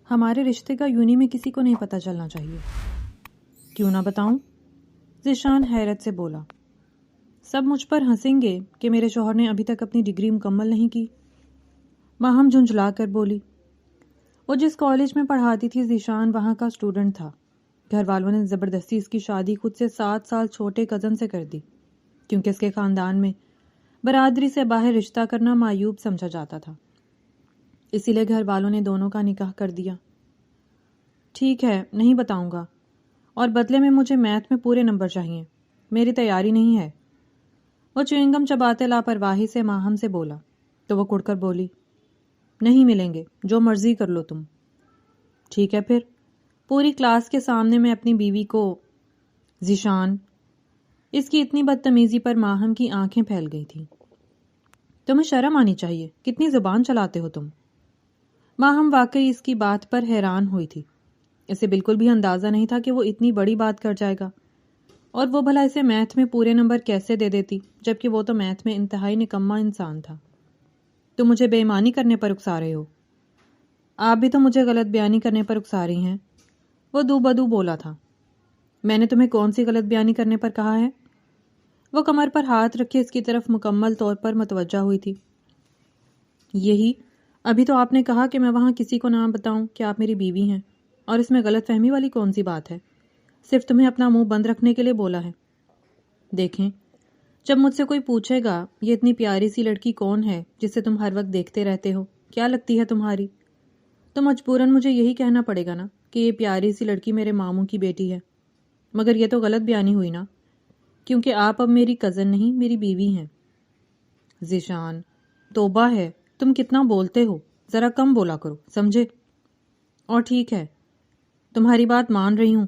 ہمارے رشتے کا یونی میں کسی کو نہیں پتہ چلنا چاہیے۔ کیوں نہ بتاؤں؟ ذیشان حیرت سے بولا۔ سب مجھ پر ہنسیں گے کہ میرے شوہر نے ابھی تک اپنی ڈگری مکمل نہیں کی۔ ماہم جھنجھلا کر بولی۔ وہ جس کالج میں پڑھاتی تھی ذیشان وہاں کا اسٹوڈنٹ تھا۔ گھر والوں نے زبردستی اس کی شادی خود سے 7 سال چھوٹے کزن سے کر دی، کیونکہ اس کے خاندان میں برادری سے باہر رشتہ کرنا معیوب سمجھا جاتا تھا۔ اسی لیے گھر والوں نے دونوں کا نکاح کر دیا۔ ٹھیک ہے، نہیں بتاؤں گا، اور بدلے میں مجھے میتھ میں پورے نمبر چاہیے، میری تیاری نہیں ہے۔ وہ چوئنگم چباتے لاپرواہی سے ماہم سے بولا تو وہ کڑ کر بولی، نہیں ملیں گے، جو مرضی کر لو تم۔ ٹھیک ہے پھر، پوری کلاس کے سامنے میں اپنی بیوی کو۔ ذیشان، اس کی اتنی بدتمیزی پر ماہم کی آنکھیں پھیل گئی تھیں۔ تمہیں شرم آنی چاہیے، کتنی زبان چلاتے ہو تم۔ ماہم واقعی اس کی بات پر حیران ہوئی تھی۔ اسے بالکل بھی اندازہ نہیں تھا کہ وہ اتنی بڑی بات کر جائے گا، اور وہ بھلا اسے میتھ میں پورے نمبر کیسے دے دیتی، جبکہ وہ تو میتھ میں انتہائی نکما انسان تھا۔ تم مجھے بے ایمانی کرنے پر اکسا رہے ہو۔ آپ بھی تو مجھے غلط بیانی کرنے پر اکسا رہی ہیں، وہ دو بدو بولا تھا۔ میں نے تمہیں کون سی غلط بیانی کرنے پر کہا ہے؟ وہ کمر پر ہاتھ رکھے اس کی طرف مکمل طور پر متوجہ ہوئی تھی۔ یہی، ابھی تو آپ نے کہا کہ میں وہاں کسی کو نہ بتاؤں کہ آپ میری بیوی ہیں، اور اس میں غلط فہمی والی کون سی بات ہے؟ صرف تمہیں اپنا منہ بند رکھنے کے لیے بولا ہے۔ دیکھیں، جب مجھ سے کوئی پوچھے گا یہ اتنی پیاری سی لڑکی کون ہے جسے تم ہر وقت دیکھتے رہتے ہو، کیا لگتی ہے تمہاری، تو مجبوراً مجھے یہی کہنا پڑے گا نا کہ یہ پیاری سی لڑکی میرے ماموں کی بیٹی ہے۔ مگر یہ تو غلط بیانی ہوئی نا، کیونکہ آپ اب میری کزن نہیں، میری بیوی ہیں۔ ذیشان، توبہ ہے، تم کتنا بولتے ہو، ذرا کم بولا کرو، سمجھے؟ اور ٹھیک ہے، تمہاری بات مان رہی ہوں،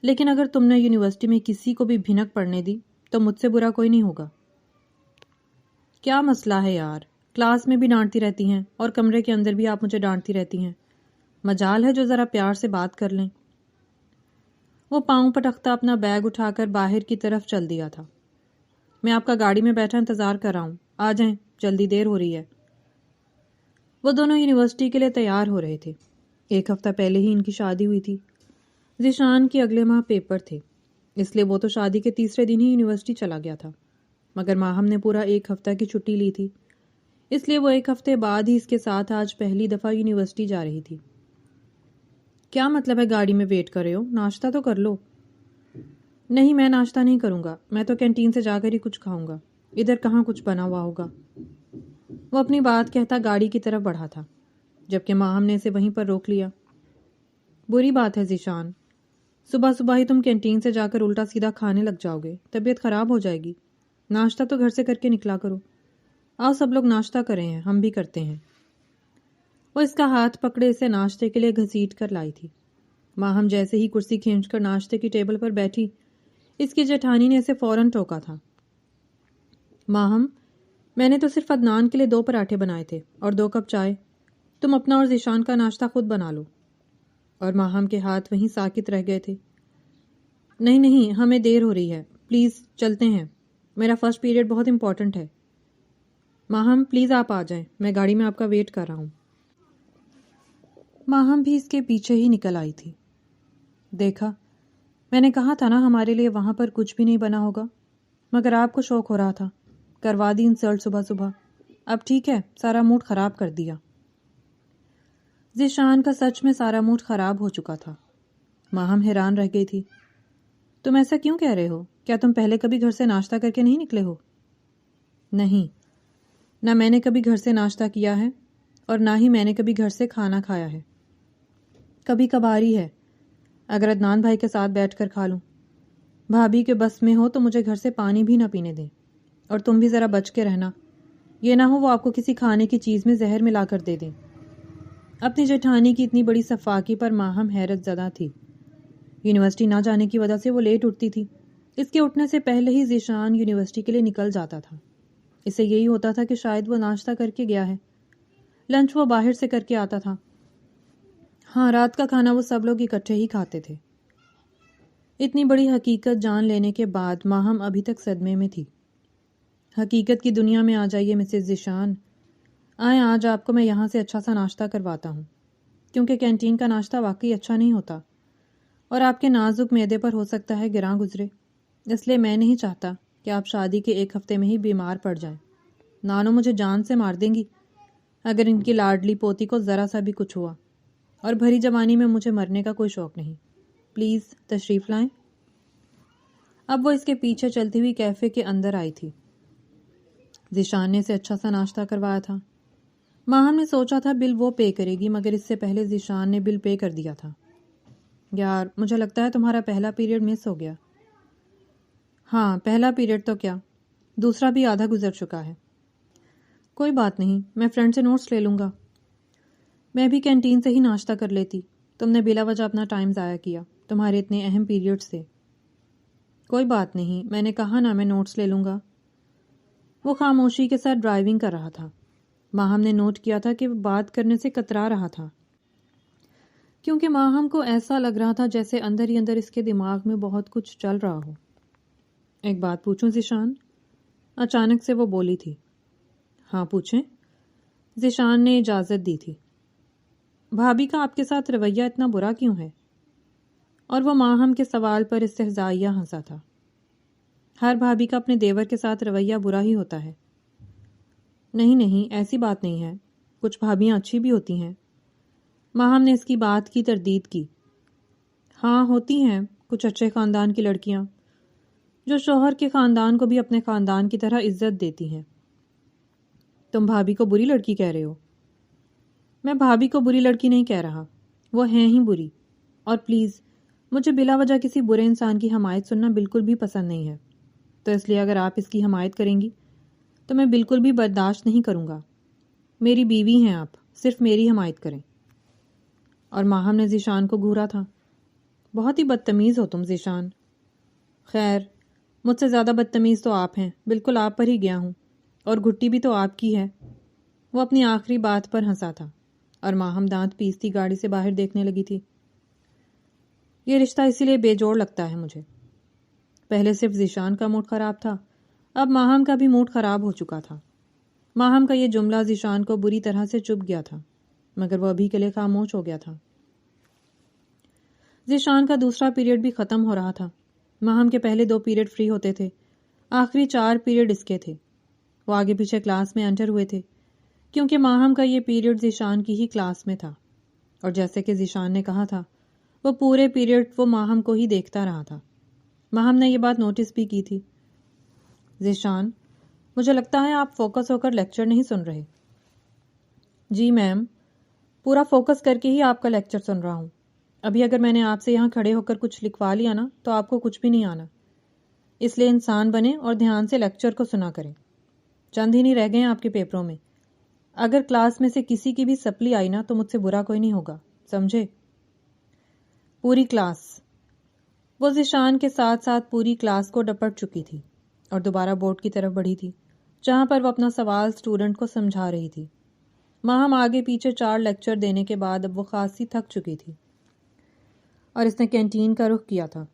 لیکن اگر تم نے یونیورسٹی میں کسی کو بھی بھنک پڑنے دی تو مجھ سے برا کوئی نہیں ہوگا۔ کیا مسئلہ ہے یار، کلاس میں بھی ڈانٹتی رہتی ہیں اور کمرے کے اندر بھی آپ مجھے ڈانٹتی رہتی ہیں، مجال ہے جو ذرا پیار سے بات کر لیں۔ وہ پاؤں پٹکتا اپنا بیگ اٹھا کر باہر کی طرف چل دیا تھا۔ میں آپ کا گاڑی میں بیٹھا انتظار کر رہا ہوں، آ جائیں، جلدی دیر ہو رہی ہے۔ وہ دونوں یونیورسٹی کے لیے تیار ہو رہے تھے۔ 1 ہفتہ پہلے ہی ان کی شادی ہوئی تھی۔ ذیشان کے اگلے ماہ پیپر تھے، اس لیے وہ تو شادی کے تیسرے دن ہی یونیورسٹی چلا گیا تھا، مگر ماہم نے پورا 1 ہفتہ کی چھٹی لی تھی، اس لیے وہ 1 ہفتے بعد ہی اس کے ساتھ آج پہلی دفعہ یونیورسٹی جا رہی تھی۔ کیا مطلب ہے گاڑی میں ویٹ کر رہے ہو؟ ناشتہ تو کر لو۔ نہیں، میں ناشتہ نہیں کروں گا، میں تو کینٹین سے جا کر ہی کچھ کھاؤں گا، ادھر کہاں کچھ بنا ہوا ہوگا۔ وہ اپنی بات کہتا گاڑی کی طرف بڑھا تھا، جبکہ ماہم نے اسے وہیں پر روک لیا۔ بری بات ہے ذیشان، صبح صبح ہی تم کینٹین سے جا کر الٹا سیدھا کھانے لگ جاؤ گے، طبیعت خراب ہو جائے گی۔ ناشتہ تو گھر سے کر کے نکلا کرو۔ آؤ سب لوگ ناشتہ کریں ہیں، ہم بھی کرتے ہیں۔ وہ اس کا ہاتھ پکڑے اسے ناشتے کے لیے گھسیٹ کر لائی تھی۔ ماہم جیسے ہی کرسی کھینچ کر ناشتے کی ٹیبل پر بیٹھی، اس کی جیٹھانی نے اسے فوراً ٹوکا تھا۔ ماہم، میں نے تو صرف عدنان کے لیے 2 پراٹھے بنائے تھے اور 2 کپ چائے، تم اپنا اور ذیشان کا ناشتہ خود بنا لو۔ اور ماہم کے ہاتھ وہیں ساکت رہ گئے تھے۔ نہیں نہیں، ہمیں دیر ہو رہی ہے، پلیز چلتے ہیں، میرا فرسٹ پیریڈ بہت امپورٹنٹ ہے۔ ماہم پلیز آپ آ جائیں، میں گاڑی میں آپ کا ویٹ کر رہا ہوں۔ ماہم بھی اس کے پیچھے ہی نکل آئی تھی۔ دیکھا، میں نے کہا تھا نا ہمارے لیے وہاں پر کچھ بھی نہیں بنا ہوگا، مگر آپ کو شوق ہو رہا تھا، کروا دی انسلٹ صبح صبح، اب ٹھیک ہے، سارا موڈ خراب کر دیا۔ ذیشان کا سچ میں سارا موڈ خراب ہو چکا تھا۔ ماہم حیران رہ گئی تھی۔ تم ایسا کیوں کہہ رہے ہو؟ کیا تم پہلے کبھی گھر سے ناشتہ کر کے نہیں نکلے ہو؟ نہیں، نہ میں نے کبھی گھر سے ناشتہ کیا ہے اور نہ ہی میں نے کبھی گھر سے کھانا کھایا ہے۔ کبھی کبھار ہی ہے، اگر عدنان بھائی کے ساتھ بیٹھ کر کھا لوں۔ بھابھی کے بس میں ہو تو مجھے گھر سے پانی بھی نہ پینے دیں، اور تم بھی ذرا بچ کے رہنا، یہ نہ ہو وہ آپ کو کسی کھانے کی چیز میں زہر ملا کر دے دیں۔ اپنی جیٹھانی کی اتنی بڑی سفاکی پر ماہم حیرت زدہ تھی۔ یونیورسٹی نہ جانے کی وجہ سے وہ لیٹ اٹھتی تھی، اس کے اٹھنے سے پہلے ہی ذیشان یونیورسٹی کے لیے نکل جاتا تھا۔ اسے یہی ہوتا تھا کہ شاید وہ ناشتہ کر کے گیا ہے، لنچ وہ باہر سے کر کے آتا تھا۔ ہاں، رات کا کھانا وہ سب لوگ اکٹھے ہی کھاتے تھے۔ اتنی بڑی حقیقت جان لینے کے بعد ماہم ابھی تک صدمے میں تھی۔ حقیقت کی دنیا میں آ جائیے مسز ذیشان، آئیں، آج آپ کو میں یہاں سے اچھا سا ناشتہ کرواتا ہوں۔ کیونکہ کینٹین کا ناشتہ واقعی اچھا نہیں ہوتا اور آپ کے نازک معدے پر ہو سکتا ہے گراں گزرے، اس لیے میں نہیں چاہتا کہ آپ شادی کے 1 ہفتے میں ہی بیمار پڑ جائیں۔ نانو مجھے جان سے مار دیں گی اگر ان کی لاڈلی پوتی کو ذرا سا بھی کچھ ہوا، اور بھری جوانی میں مجھے مرنے کا کوئی شوق نہیں۔ پلیز تشریف لائیں۔ اب وہ اس کے پیچھے چلتی ہوئی کیفے کے اندر آئی تھی۔ ذیشان نے اسے اچھا سا ناشتہ کروایا تھا۔ ماہم نے سوچا تھا بل وہ پے کرے گی، مگر اس سے پہلے ذیشان نے بل پے کر دیا تھا۔ یار مجھے لگتا ہے تمہارا پہلا پیریڈ مس ہو گیا۔ ہاں پہلا پیریڈ تو کیا، دوسرا بھی آدھا گزر چکا ہے۔ کوئی بات نہیں، میں فرینڈ سے نوٹس لے لوں گا۔ میں بھی کینٹین سے ہی ناشتہ کر لیتی، تم نے بلا وجہ اپنا ٹائم ضائع کیا تمہارے اتنے اہم پیریڈ سے۔ کوئی بات نہیں، میں نے کہا نا میں نوٹس لے لوں گا۔ وہ خاموشی کے ساتھ ڈرائیونگ کر رہا تھا۔ ماہم نے نوٹ کیا تھا کہ وہ بات کرنے سے کترا رہا تھا، کیونکہ ماہم کو ایسا لگ رہا تھا جیسے اندر ہی اندر اس کے دماغ میں بہت کچھ چل رہا ہو۔ ایک بات پوچھوں ذیشان؟ اچانک سے وہ بولی تھی۔ ہاں پوچھیں۔ ذیشان نے اجازت دی تھی۔ بھابھی کا آپ کے ساتھ رویہ اتنا برا کیوں ہے؟ اور وہ ماہم کے سوال پر استہزائیہ ہنسا تھا۔ ہر بھابھی کا اپنے دیور کے ساتھ رویہ برا ہی ہوتا ہے۔ نہیں نہیں، ایسی بات نہیں ہے، کچھ بھابیاں اچھی بھی ہوتی ہیں۔ ماہم نے اس کی بات کی تردید کی۔ ہاں ہوتی ہیں کچھ اچھے خاندان کی لڑکیاں جو شوہر کے خاندان کو بھی اپنے خاندان کی طرح عزت دیتی ہیں۔ تم بھابھی کو بری لڑکی کہہ رہے ہو؟ میں بھابھی کو بری لڑکی نہیں کہہ رہا، وہ ہیں ہی بری۔ اور پلیز مجھے بلا وجہ کسی برے انسان کی حمایت سننا بالکل بھی پسند نہیں ہے، تو اس لیے اگر آپ اس کی حمایت کریں گی تو میں بالکل بھی برداشت نہیں کروں گا۔ میری بیوی ہیں آپ، صرف میری حمایت کریں۔ اور ماہم نے ذیشان کو گھورا تھا۔ بہت ہی بدتمیز ہو تم ذیشان۔ خیر مجھ سے زیادہ بدتمیز تو آپ ہیں، بالکل آپ پر ہی گیا ہوں، اور گھٹی بھی تو آپ کی ہے۔ وہ اپنی آخری بات پر ہنسا تھا اور ماہم دانت پیستی گاڑی سے باہر دیکھنے لگی تھی۔ یہ رشتہ اسی لیے بے جوڑ لگتا ہے مجھے۔ پہلے صرف ذیشان کا موڈ خراب تھا، اب ماہم کا بھی موڈ خراب ہو چکا تھا۔ ماہم کا یہ جملہ ذیشان کو بری طرح سے چبھ گیا تھا، مگر وہ ابھی کے لیے خاموش ہو گیا تھا۔ ذیشان کا دوسرا پیریڈ بھی ختم ہو رہا تھا۔ ماہم کے پہلے 2 پیریڈ فری ہوتے تھے، آخری 4 پیریڈ اس کے تھے۔ وہ آگے پیچھے کلاس میں انٹر ہوئے تھے، کیونکہ ماہم کا یہ پیریڈ ذیشان کی ہی کلاس میں تھا، اور جیسے کہ ذیشان نے کہا تھا وہ پورے پیریڈ وہ ماہم کو ہی دیکھتا رہا تھا۔ ماہم نے یہ بات نوٹس بھی کی تھی۔ ذیشان مجھے لگتا ہے آپ فوکس ہو کر لیکچر نہیں سن رہے۔ جی میم، پورا فوکس کر کے ہی آپ کا لیکچر سن رہا ہوں۔ ابھی اگر میں نے آپ سے یہاں کھڑے ہو کر کچھ لکھوا لیا نا تو آپ کو کچھ بھی نہیں آنا، اس لیے انسان بنے اور دھیان سے لیکچر کو سنا کریں۔ چند ہی نہیں رہ گئے ہیں آپ کے پیپروں میں، اگر کلاس میں سے کسی کی بھی سپلی آئی نا تو مجھ سے برا کوئی نہیں ہوگا، سمجھے؟ پوری کلاس۔ وہ ذیشان کے ساتھ ساتھ پوری کلاس کو ڈپٹ چکی تھی اور دوبارہ بورڈ کی طرف بڑھی تھی، جہاں پر وہ اپنا سوال اسٹوڈنٹ کو سمجھا رہی تھی۔ ماہم آگے پیچھے 4 لیکچر دینے کے بعد اب وہ خاصی تھک چکی تھی اور اس نے کینٹین کا رخ کیا تھا۔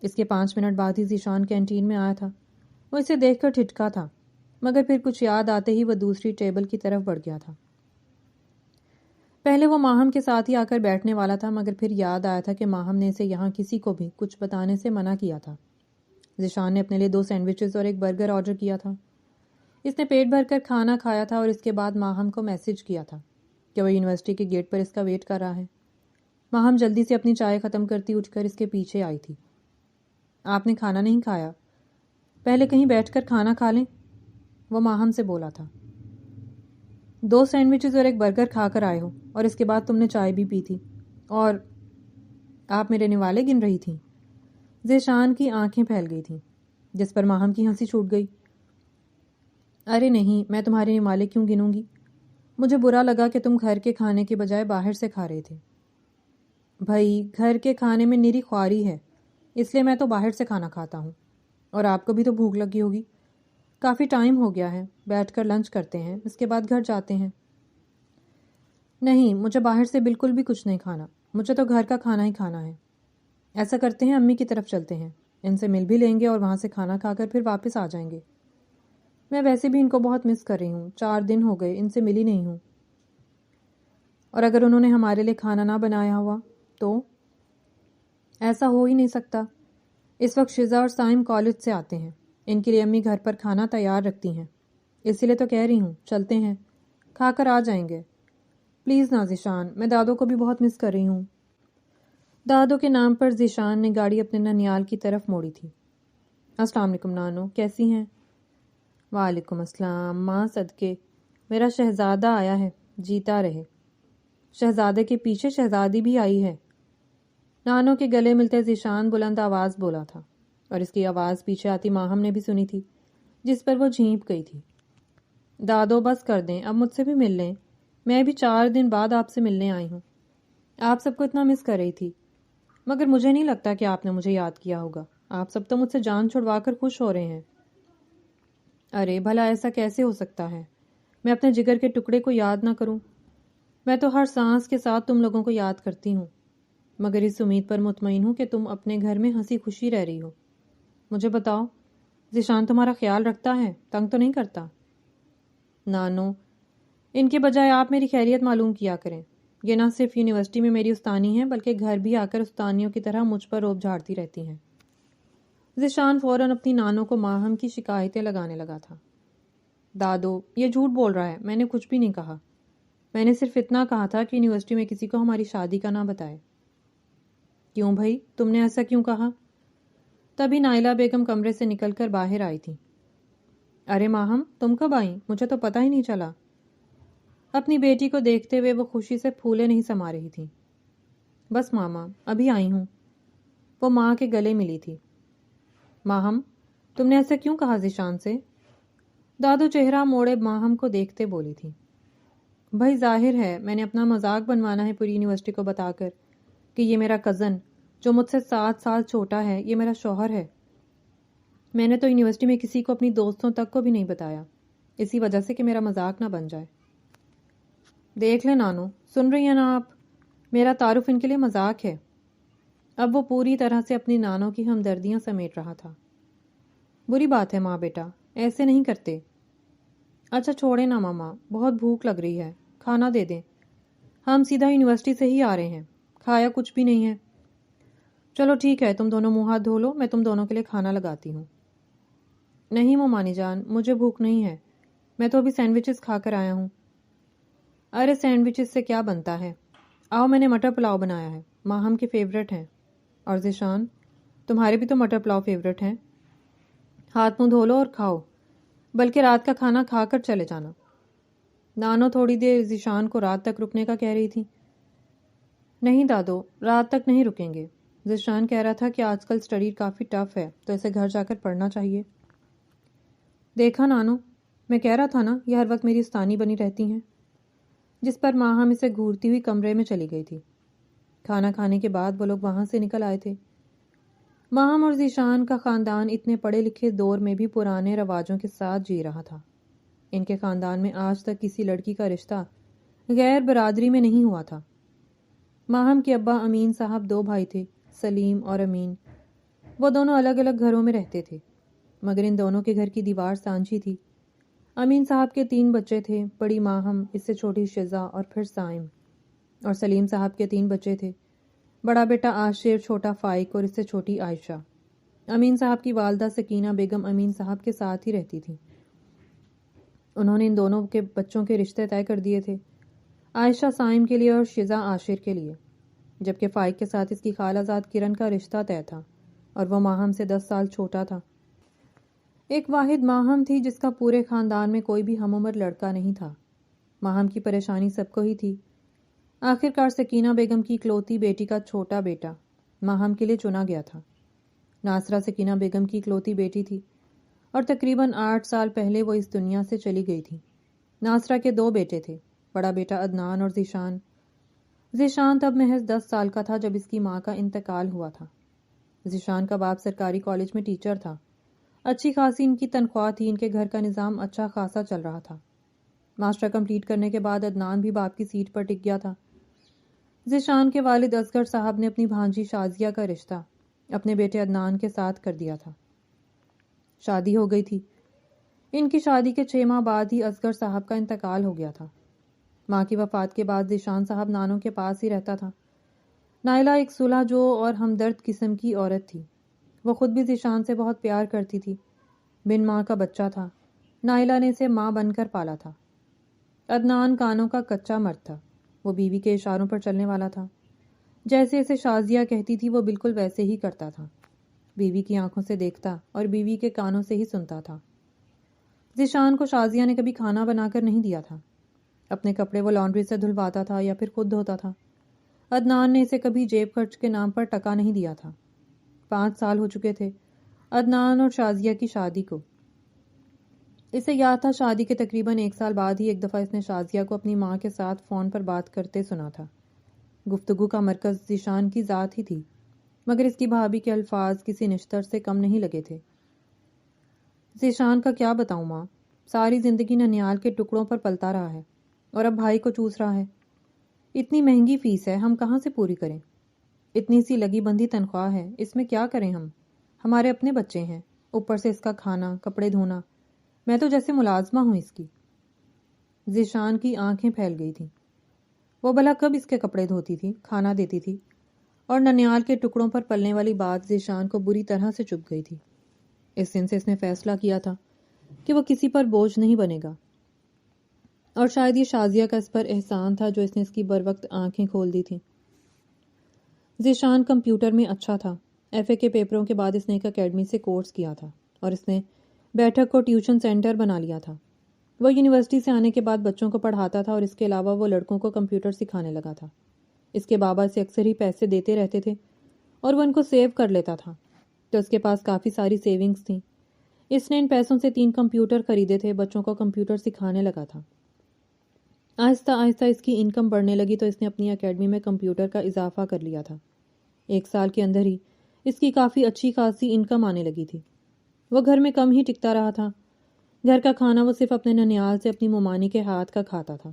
اس کے 5 منٹ بعد ہی ذیشان کینٹین میں آیا تھا۔ وہ اسے دیکھ کر ٹھٹکا تھا، مگر پھر کچھ یاد آتے ہی وہ دوسری ٹیبل کی طرف بڑھ گیا تھا۔ پہلے وہ ماہم کے ساتھ ہی آ کر بیٹھنے والا تھا، مگر پھر یاد آیا تھا کہ ماہم نے اسے یہاں کسی کو بھی کچھ بتانے سے منع کیا تھا۔ ذیشان نے اپنے لیے 2 سینڈوچز اور 1 برگر آرڈر کیا تھا۔ اس نے پیٹ بھر کر کھانا کھایا تھا اور اس کے بعد ماہم کو میسج کیا تھا کہ وہ یونیورسٹی کے گیٹ پر اس کا ویٹ کر رہا ہے۔ ماہم جلدی سے اپنی چائے ختم کرتی اٹھ کر اس کے پیچھے آئی تھی۔ آپ نے کھانا نہیں کھایا؟ پہلے کہیں بیٹھ کر کھانا کھا لیں، وہ ماہم سے بولا تھا۔ 2 سینڈوچز اور 1 برگر کھا کر آئے ہو اور اس کے بعد تم نے چائے بھی پی تھی، اور آپ میرے نوالے گن رہی تھیں۔ ذیشان کی آنکھیں پھیل گئی تھیں، جس پر ماہم کی ہنسی چھوٹ گئی۔ ارے نہیں، میں تمہارے نوالے کیوں گنوں گی؟ مجھے برا لگا کہ تم گھر کے کھانے کے بجائے باہر سے کھا رہے تھے۔ بھائی گھر کے کھانے میں نری خواری ہے، اس لیے میں تو باہر سے کھانا کھاتا ہوں، اور آپ کو بھی تو بھوک لگی ہوگی۔ کافی ٹائم ہو گیا ہے، بیٹھ کر لنچ کرتے ہیں، اس کے بعد گھر جاتے ہیں۔ نہیں، مجھے باہر سے بالکل بھی کچھ نہیں کھانا، مجھے تو گھر کا کھانا ہی کھانا ہے۔ ایسا کرتے ہیں امی کی طرف چلتے ہیں، ان سے مل بھی لیں گے اور وہاں سے کھانا کھا کر پھر واپس آ جائیں گے۔ میں ویسے بھی ان کو بہت مس کر رہی ہوں، 4 دن ہو گئے ان سے ملی نہیں ہوں۔ اور اگر انہوں نے ہمارے لیے کھانا نہ بنایا ہوا تو؟ ایسا ہو ہی نہیں سکتا۔ اس وقت شزا اور سائم کالج سے آتے ہیں، ان کے لیے امی گھر پر کھانا تیار رکھتی ہیں، اسی لیے تو کہہ رہی ہوں چلتے ہیں، کھا کر آ جائیں گے۔ پلیز نا ذیشان، میں دادو کو بھی بہت مس کر رہی ہوں۔ دادو کے نام پر ذیشان نے گاڑی اپنے ننیال کی طرف موڑی تھی۔ السلام علیکم نانو، کیسی ہیں؟ وعلیکم السلام ماں صدقے، میرا شہزادہ آیا ہے، جیتا رہے۔ شہزادے کے پیچھے شہزادی بھی آئی ہے۔ نانو کے گلے ملتے ذیشان بلند آواز بولا تھا، اور اس کی آواز پیچھے آتی ماہم نے بھی سنی تھی، جس پر وہ جھینپ گئی تھی۔ دادو بس کر دیں، اب مجھ سے بھی مل لیں، میں بھی 4 دن بعد آپ سے ملنے آئی ہوں۔ آپ سب کو اتنا مس کر رہی تھی، مگر مجھے نہیں لگتا کہ آپ نے مجھے یاد کیا ہوگا۔ آپ سب تو مجھ سے جان چھڑوا کر خوش ہو رہے ہیں۔ ارے بھلا ایسا کیسے ہو سکتا ہے؟ میں اپنے جگر کے ٹکڑے کو یاد نہ کروں؟ میں تو ہر سانس کے ساتھ تم لوگوں کو یاد کرتی ہوں، مگر اس امید پر مطمئن ہوں کہ تم اپنے گھر میں ہنسی خوشی رہ رہی ہو۔ مجھے بتاؤ، ذیشان تمہارا خیال رکھتا ہے؟ تنگ تو نہیں کرتا؟ نانو، ان کے بجائے آپ میری خیریت معلوم کیا کریں۔ یہ نہ صرف یونیورسٹی میں میری استانی ہے، بلکہ گھر بھی آ کر استانیوں کی طرح مجھ پر روب جھاڑتی رہتی ہیں۔ ذیشان فوراً اپنی نانو کو ماہم کی شکایتیں لگانے لگا تھا۔ دادو، یہ جھوٹ بول رہا ہے، میں نے کچھ بھی نہیں کہا۔ میں نے صرف اتنا کہا تھا کہ یونیورسٹی میں کسی کو ہماری شادی کا نہ بتائے۔ کیوں بھائی، تم نے ایسا کیوں کہا؟ تبھی نائلہ بیگم کمرے سے نکل کر باہر آئی تھی۔ ارے ماہم، تم کب آئیں؟ مجھے تو پتہ ہی نہیں چلا۔ اپنی بیٹی کو دیکھتے ہوئے وہ خوشی سے پھولے نہیں سما رہی تھی۔ بس ماما، ابھی آئی ہوں۔ وہ ماں کے گلے ملی تھی۔ ماہم، تم نے ایسا کیوں کہا ذیشان سے؟ دادو چہرہ موڑے ماہم کو دیکھتے بولی تھی۔ بھائی ظاہر ہے میں نے اپنا مذاق بنوانا ہے پوری یونیورسٹی کو بتا کر کہ یہ میرا کزن، جو مجھ سے 7 سال چھوٹا ہے، یہ میرا شوہر ہے۔ میں نے تو یونیورسٹی میں کسی کو اپنی دوستوں تک کو بھی نہیں بتایا، اسی وجہ سے کہ میرا مذاق نہ بن جائے۔ دیکھ لیں نانو، سن رہی ہیں نا آپ؟ میرا تعارف ان کے لیے مذاق ہے۔ اب وہ پوری طرح سے اپنی نانو کی ہمدردیاں سمیٹ رہا تھا۔ بری بات ہے ماں بیٹا، ایسے نہیں کرتے۔ اچھا چھوڑے نا ماما، بہت بھوک لگ رہی ہے، کھانا دے دیں۔ ہم سیدھا یونیورسٹی سے ہی آ رہے ہیں، کھایا کچھ بھی نہیں ہے۔ چلو ٹھیک ہے، تم دونوں منہ ہاتھ دھو لو، میں تم دونوں کے لیے کھانا لگاتی ہوں۔ نہیں مومانی جان، مجھے بھوک نہیں ہے، میں تو ابھی سینڈوچز کھا کر آیا ہوں۔ ارے سینڈوچز سے کیا بنتا ہے؟ آؤ، میں نے مٹر پلاؤ بنایا ہے، ماہم کے فیورٹ ہیں۔ اور ذیشان، تمہارے بھی تو مٹر پلاؤ فیورٹ ہیں۔ ہاتھ منہ دھو لو اور کھاؤ، بلکہ رات کا کھانا کھا کر چلے جانا۔ نانو تھوڑی دیر ذیشان کو رات تک رکنے کا کہہ رہی تھی۔ نہیں دادو، رات تک نہیں رکیں گے۔ ذیشان کہہ رہا تھا کہ آج کل اسٹڈی کافی ٹف ہے، تو اسے گھر جا کر پڑھنا چاہیے۔ دیکھا نانو، میں کہہ رہا تھا نا، یہ ہر وقت میری استانی بنی رہتی ہیں۔ جس پر ماہم اسے گھورتی ہوئی کمرے میں چلی گئی تھی۔ کھانا کھانے کے بعد وہ لوگ وہاں سے نکل آئے تھے۔ ماہم اور ذیشان کا خاندان اتنے پڑھے لکھے دور میں بھی پرانے رواجوں کے ساتھ جی رہا تھا۔ ان کے خاندان میں آج تک کسی لڑکی کا رشتہ غیر برادری میں نہیں ہوا تھا۔ ماہم کے ابا امین صاحب 2 بھائی تھے، سلیم اور امین۔ وہ دونوں الگ الگ گھروں میں رہتے تھے، مگر ان دونوں کے گھر کی دیوار سانجھی تھی۔ امین صاحب کے 3 بچے تھے، بڑی ماہم، اس سے چھوٹی شزا اور پھر سائم۔ اور سلیم صاحب کے 3 بچے تھے، بڑا بیٹا عاشر، چھوٹا فائق اور اس سے چھوٹی عائشہ۔ امین صاحب کی والدہ سکینہ بیگم امین صاحب کے ساتھ ہی رہتی تھی۔ انہوں نے ان دونوں کے بچوں کے رشتے طے کر دیے تھے، عائشہ سائم کے لیے اور شزا عاشر کے لیے، جبکہ فائق کے ساتھ اس کی خالہ زاد کرن کا رشتہ طے تھا، اور وہ ماہم سے 10 سال چھوٹا تھا۔ ایک واحد ماہم تھی جس کا پورے خاندان میں کوئی بھی ہم عمر لڑکا نہیں تھا۔ ماہم کی پریشانی سب کو ہی تھی۔ آخرکار سکینہ بیگم کی اکلوتی بیٹی کا چھوٹا بیٹا ماہم کے لیے چنا گیا تھا۔ ناصرہ سکینہ بیگم کی اکلوتی بیٹی تھی، اور تقریباً 8 سال پہلے وہ اس دنیا سے چلی گئی تھی۔ ناصرہ کے 2 بیٹے تھے، بڑا بیٹا عدنان اور ذیشان۔ ذیشان تب محض 10 سال کا تھا جب اس کی ماں کا انتقال ہوا تھا۔ ذیشان کا باپ سرکاری کالج میں ٹیچر تھا، اچھی خاصی ان کی تنخواہ تھی، ان کے گھر کا نظام اچھا خاصا چل رہا تھا۔ ماسٹر کمپلیٹ کرنے کے بعد عدنان بھی باپ کی سیٹ پر ٹک گیا تھا۔ ذیشان کے والد اصغر صاحب نے اپنی بھانجی شازیہ کا رشتہ اپنے بیٹے عدنان کے ساتھ کر دیا تھا۔ شادی ہو گئی تھی۔ ان کی شادی کے 6 ماہ بعد ہی اصغر صاحب کا انتقال ہو گیا تھا۔ ماں کی وفات کے بعد ذیشان صاحب نانو کے پاس ہی رہتا تھا۔ نائلہ ایک صلح جو اور ہمدرد قسم کی عورت تھی۔ وہ خود بھی ذیشان سے بہت پیار کرتی تھی۔ بن ماں کا بچہ تھا۔ نائلہ نے اسے ماں بن کر پالا تھا۔ عدنان کانوں کا کچا مرد تھا۔ وہ بیوی کے اشاروں پر چلنے والا تھا۔ جیسے اسے شازیہ کہتی تھی وہ بالکل ویسے ہی کرتا تھا۔ بیوی کی آنکھوں سے دیکھتا اور بیوی کے کانوں سے ہی سنتا تھا۔ ذیشان کو شازیہ نے کبھی کھانا بنا کر نہیں دیا تھا۔ اپنے کپڑے وہ لانڈری سے دھلواتا تھا یا پھر خود دھوتا تھا۔ عدنان نے اسے کبھی جیب خرچ کے نام پر ٹکا نہیں دیا تھا۔ 5 سال ہو چکے تھے عدنان اور شازیہ کی شادی کو۔ اسے یاد تھا شادی کے تقریباً 1 سال بعد ہی ایک دفعہ اس نے شازیہ کو اپنی ماں کے ساتھ فون پر بات کرتے سنا تھا۔ گفتگو کا مرکز ذیشان کی ذات ہی تھی، مگر اس کی بھابھی کے الفاظ کسی نشتر سے کم نہیں لگے تھے۔ ذیشان کا کیا بتاؤں ماں، ساری زندگی ننیال کے ٹکڑوں پر پلتا رہا ہے اور اب بھائی کو چوس رہا ہے۔ اتنی مہنگی فیس ہے، ہم کہاں سے پوری کریں؟ اتنی سی لگی بندھی تنخواہ ہے، اس میں کیا کریں ہم؟ ہمارے اپنے بچے ہیں، اوپر سے اس کا کھانا، کپڑے دھونا، میں تو جیسے ملازمہ ہوں اس کی۔ ذیشان کی آنکھیں پھیل گئی تھیں۔ وہ بھلا کب اس کے کپڑے دھوتی تھی، کھانا دیتی تھی؟ اور ننیال کے ٹکڑوں پر پلنے والی بات ذیشان کو بری طرح سے چبھ گئی تھی۔ اس دن سے اس نے فیصلہ کیا تھا کہ وہ کسی پر بوجھ نہیں بنے گا، اور شاید یہ شازیہ کا اس پر احسان تھا جو اس نے اس کی بروقت آنکھیں کھول دی تھیں۔ ذیشان کمپیوٹر میں اچھا تھا۔ FA کے پیپروں کے بعد اس نے ایک اکیڈمی سے کورس کیا تھا اور اس نے بیٹھک کو ٹیوشن سینٹر بنا لیا تھا۔ وہ یونیورسٹی سے آنے کے بعد بچوں کو پڑھاتا تھا اور اس کے علاوہ وہ لڑکوں کو کمپیوٹر سکھانے لگا تھا۔ اس کے بابا اسے اکثر ہی پیسے دیتے رہتے تھے اور وہ ان کو سیو کر لیتا تھا، تو اس کے پاس کافی ساری سیونگز تھیں۔ اس نے ان پیسوں سے 3 کمپیوٹر خریدے تھے، بچوں کو کمپیوٹر سکھانے لگا تھا۔ آہستہ آہستہ اس کی انکم بڑھنے لگی تو اس نے اپنی اکیڈمی میں کمپیوٹر کا اضافہ کر لیا تھا۔ 1 سال کے اندر ہی اس کی کافی اچھی خاصی انکم آنے لگی تھی۔ وہ گھر میں کم ہی ٹکتا رہا تھا۔ گھر کا کھانا وہ صرف اپنے ننیال سے اپنی ممانی کے ہاتھ کا کھاتا تھا۔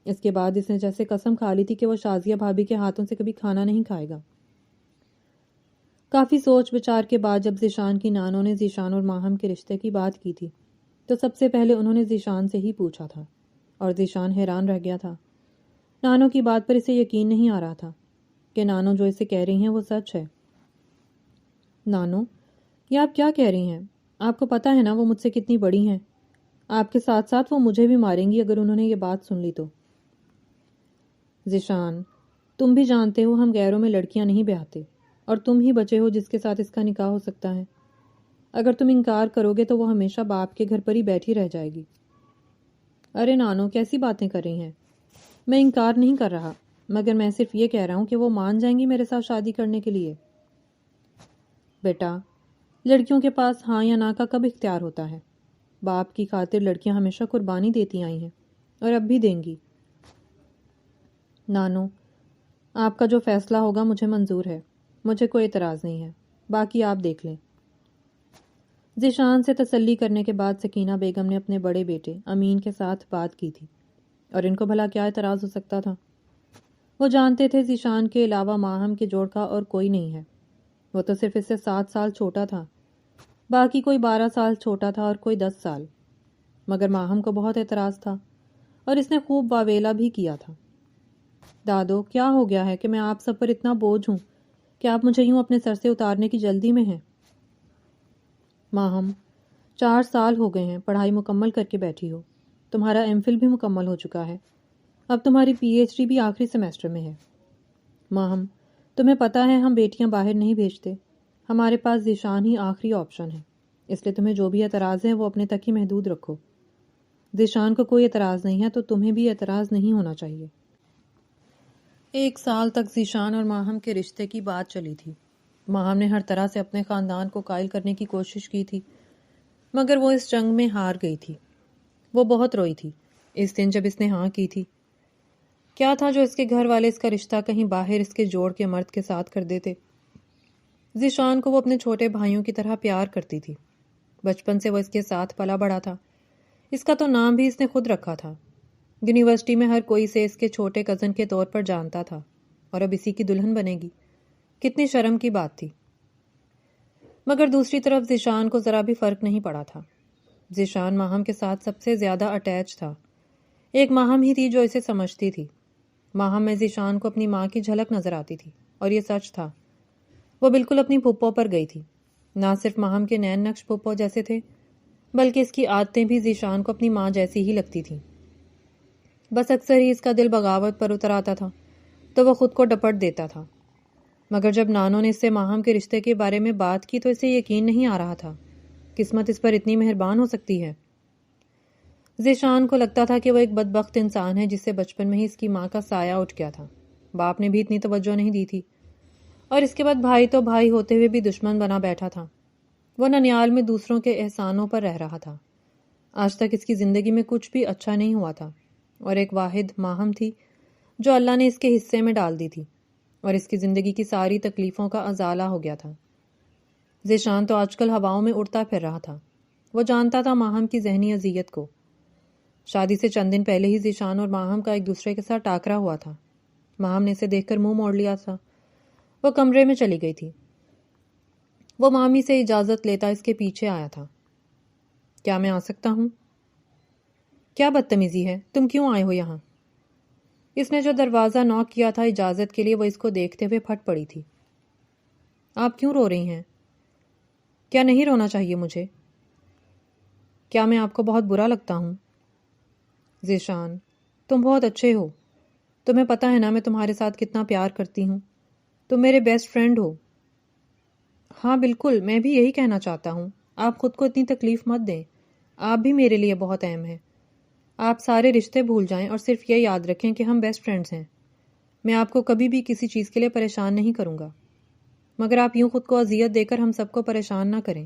اس کے بعد اس نے جیسے قسم کھا لی تھی کہ وہ شازیہ بھابھی کے ہاتھوں سے کبھی کھانا نہیں کھائے گا۔ کافی سوچ بچار کے بعد جب ذیشان کی نانوں نے ذیشان اور ماہم کے رشتے کی بات کی تھی تو سب سے پہلے انہوں نے ذیشان سے ہی پوچھا تھا، اور ذیشان حیران رہ گیا تھا۔ نانوں کی بات پر اسے یقین نہیں آ رہا تھا کہ نانوں جو اسے کہہ رہی ہیں وہ سچ ہے۔ نانوں، یہ آپ کیا کہہ رہی ہیں؟ آپ کو پتہ ہے نا وہ مجھ سے کتنی بڑی ہیں۔ آپ کے ساتھ ساتھ وہ مجھے بھی ماریں گی اگر انہوں نے یہ بات سن لی تو۔ ذیشان، تم بھی جانتے ہو ہم غیروں میں لڑکیاں نہیں بیاہتے، اور تم ہی بچے ہو جس کے ساتھ اس کا نکاح ہو سکتا ہے۔ اگر تم انکار کرو گے تو وہ ہمیشہ باپ کے گھر پر ہی بیٹھی رہ جائے گی۔ ارے نانو، کیسی باتیں کر رہی ہیں؟ میں انکار نہیں کر رہا، مگر میں صرف یہ کہہ رہا ہوں کہ وہ مان جائیں گی میرے ساتھ شادی کرنے کے لیے۔ بیٹا، لڑکیوں کے پاس ہاں یا نہ کا کب اختیار ہوتا ہے؟ باپ کی خاطر لڑکیاں ہمیشہ قربانی دیتی آئی ہیں اور اب بھی دیں گی۔ نانو، آپ کا جو فیصلہ ہوگا مجھے منظور ہے، مجھے کوئی اعتراض نہیں ہے، باقی آپ دیکھ لیں۔ ذیشان سے تسلی کرنے کے بعد سکینہ بیگم نے اپنے بڑے بیٹے امین کے ساتھ بات کی تھی، اور ان کو بھلا کیا اعتراض ہو سکتا تھا؟ وہ جانتے تھے ذیشان کے علاوہ ماہم کے جوڑ کا اور کوئی نہیں ہے۔ وہ تو صرف اس سے 7 سال چھوٹا تھا، باقی کوئی 12 سال چھوٹا تھا اور کوئی 10 سال۔ مگر ماہم کو بہت اعتراض تھا اور اس نے خوب واویلا بھی کیا تھا۔ دادو، کیا ہو گیا ہے کہ میں آپ سب پر اتنا بوجھ ہوں کہ آپ مجھے یوں اپنے سر سے اتارنے کی جلدی میں ہیں؟ ماہم، 4 سال ہو گئے ہیں پڑھائی مکمل کر کے بیٹھی ہو، تمہارا MPhil بھی مکمل ہو چکا ہے، اب تمہاری PhD بھی آخری سیمیسٹر میں ہے۔ ماہم، تمہیں پتہ ہے ہم بیٹیاں باہر نہیں بھیجتے، ہمارے پاس ذیشان ہی آخری آپشن ہے، اس لیے تمہیں جو بھی اعتراض ہے وہ اپنے تک ہی محدود رکھو۔ ذیشان کو کوئی اعتراض نہیں ہے تو تمہیں بھی اعتراض نہیں ہونا چاہیے۔ 1 سال تک ذیشان اور ماہم کے رشتے کی بات چلی تھی۔ ماہم نے ہر طرح سے اپنے خاندان کو قائل کرنے کی کوشش کی تھی، مگر وہ اس جنگ میں ہار گئی تھی۔ وہ بہت روئی تھی اس دن جب اس نے ہاں کی تھی۔ کیا تھا جو اس کے گھر والے اس کا رشتہ کہیں باہر اس کے جوڑ کے مرد کے ساتھ کر دیتے؟ ذیشان کو وہ اپنے چھوٹے بھائیوں کی طرح پیار کرتی تھی۔ بچپن سے وہ اس کے ساتھ پلا بڑا تھا۔ اس کا تو نام بھی اس نے خود رکھا تھا۔ یونیورسٹی میں ہر کوئی اسے اس کے چھوٹے کزن کے طور پر جانتا تھا، اور اب اسی کی دلہن بنے گی، کتنی شرم کی بات تھی۔ مگر دوسری طرف ذیشان کو ذرا بھی فرق نہیں پڑا تھا۔ ذیشان ماہم کے ساتھ سب سے زیادہ اٹیچ تھا۔ ایک ماہم ہی تھی جو اسے سمجھتی تھی۔ ماہم میں ذیشان کو اپنی ماں کی جھلک نظر آتی تھی، اور یہ سچ تھا۔ وہ بالکل اپنی پھپھو پر گئی تھی۔ نہ صرف ماہم کے نین نقش پھپھو جیسے تھے، بلکہ اس کی عادتیں بھی ذیشان کو اپنی ماں جیسی ہی لگتی تھیں۔ بس اکثر ہی اس کا دل بغاوت پر اتر آتا تھا تو وہ خود کو ڈپٹ دیتا تھا۔ مگر جب نانو نے اس سے ماہم کے رشتے کے بارے میں بات کی تو اسے یقین نہیں آ رہا تھا۔ قسمت اس پر اتنی مہربان ہو سکتی ہے۔ ذیشان کو لگتا تھا کہ وہ ایک بدبخت انسان ہے جس سے بچپن میں ہی اس کی ماں کا سایہ اٹھ گیا تھا۔ باپ نے بھی اتنی توجہ نہیں دی تھی، اور اس کے بعد بھائی تو بھائی ہوتے ہوئے بھی دشمن بنا بیٹھا تھا۔ وہ ننیال میں دوسروں کے احسانوں پر رہ رہا تھا۔ آج تک اس کی زندگی میں کچھ بھی اچھا نہیں ہوا تھا، اور ایک واحد ماہم تھی جو اللہ نے اس کے حصے میں ڈال دی تھی، اور اس کی زندگی کی ساری تکلیفوں کا ازالہ ہو گیا تھا۔ ذیشان تو آج کل ہواؤں میں اڑتا پھر رہا تھا۔ وہ جانتا تھا ماہم کی ذہنی اذیت کو۔ شادی سے چند دن پہلے ہی ذیشان اور ماہم کا ایک دوسرے کے ساتھ ٹاکرا ہوا تھا۔ ماہم نے اسے دیکھ کر منہ موڑ لیا تھا۔ وہ کمرے میں چلی گئی تھی۔ وہ مامی سے اجازت لیتا اس کے پیچھے آیا تھا۔ کیا میں آ سکتا ہوں؟ کیا بدتمیزی ہے، تم کیوں آئے ہو یہاں؟ اس نے جو دروازہ نوک کیا تھا اجازت کے لیے، وہ اس کو دیکھتے ہوئے پھٹ پڑی تھی۔ آپ کیوں رو رہی ہیں؟ کیا نہیں رونا چاہیے مجھے؟ کیا میں آپ کو بہت برا لگتا ہوں؟ ذیشان، تم بہت اچھے ہو۔ تمہیں پتہ ہے نا میں تمہارے ساتھ کتنا پیار کرتی ہوں۔ تم میرے بیسٹ فرینڈ ہو۔ ہاں بالکل، میں بھی یہی کہنا چاہتا ہوں۔ آپ خود کو اتنی تکلیف مت دیں۔ آپ بھی میرے لیے بہت اہم ہیں۔ آپ سارے رشتے بھول جائیں اور صرف یہ یاد رکھیں کہ ہم بیسٹ فرینڈز ہیں۔ میں آپ کو کبھی بھی کسی چیز کے لیے پریشان نہیں کروں گا، مگر آپ یوں خود کو اذیت دے کر ہم سب کو پریشان نہ کریں۔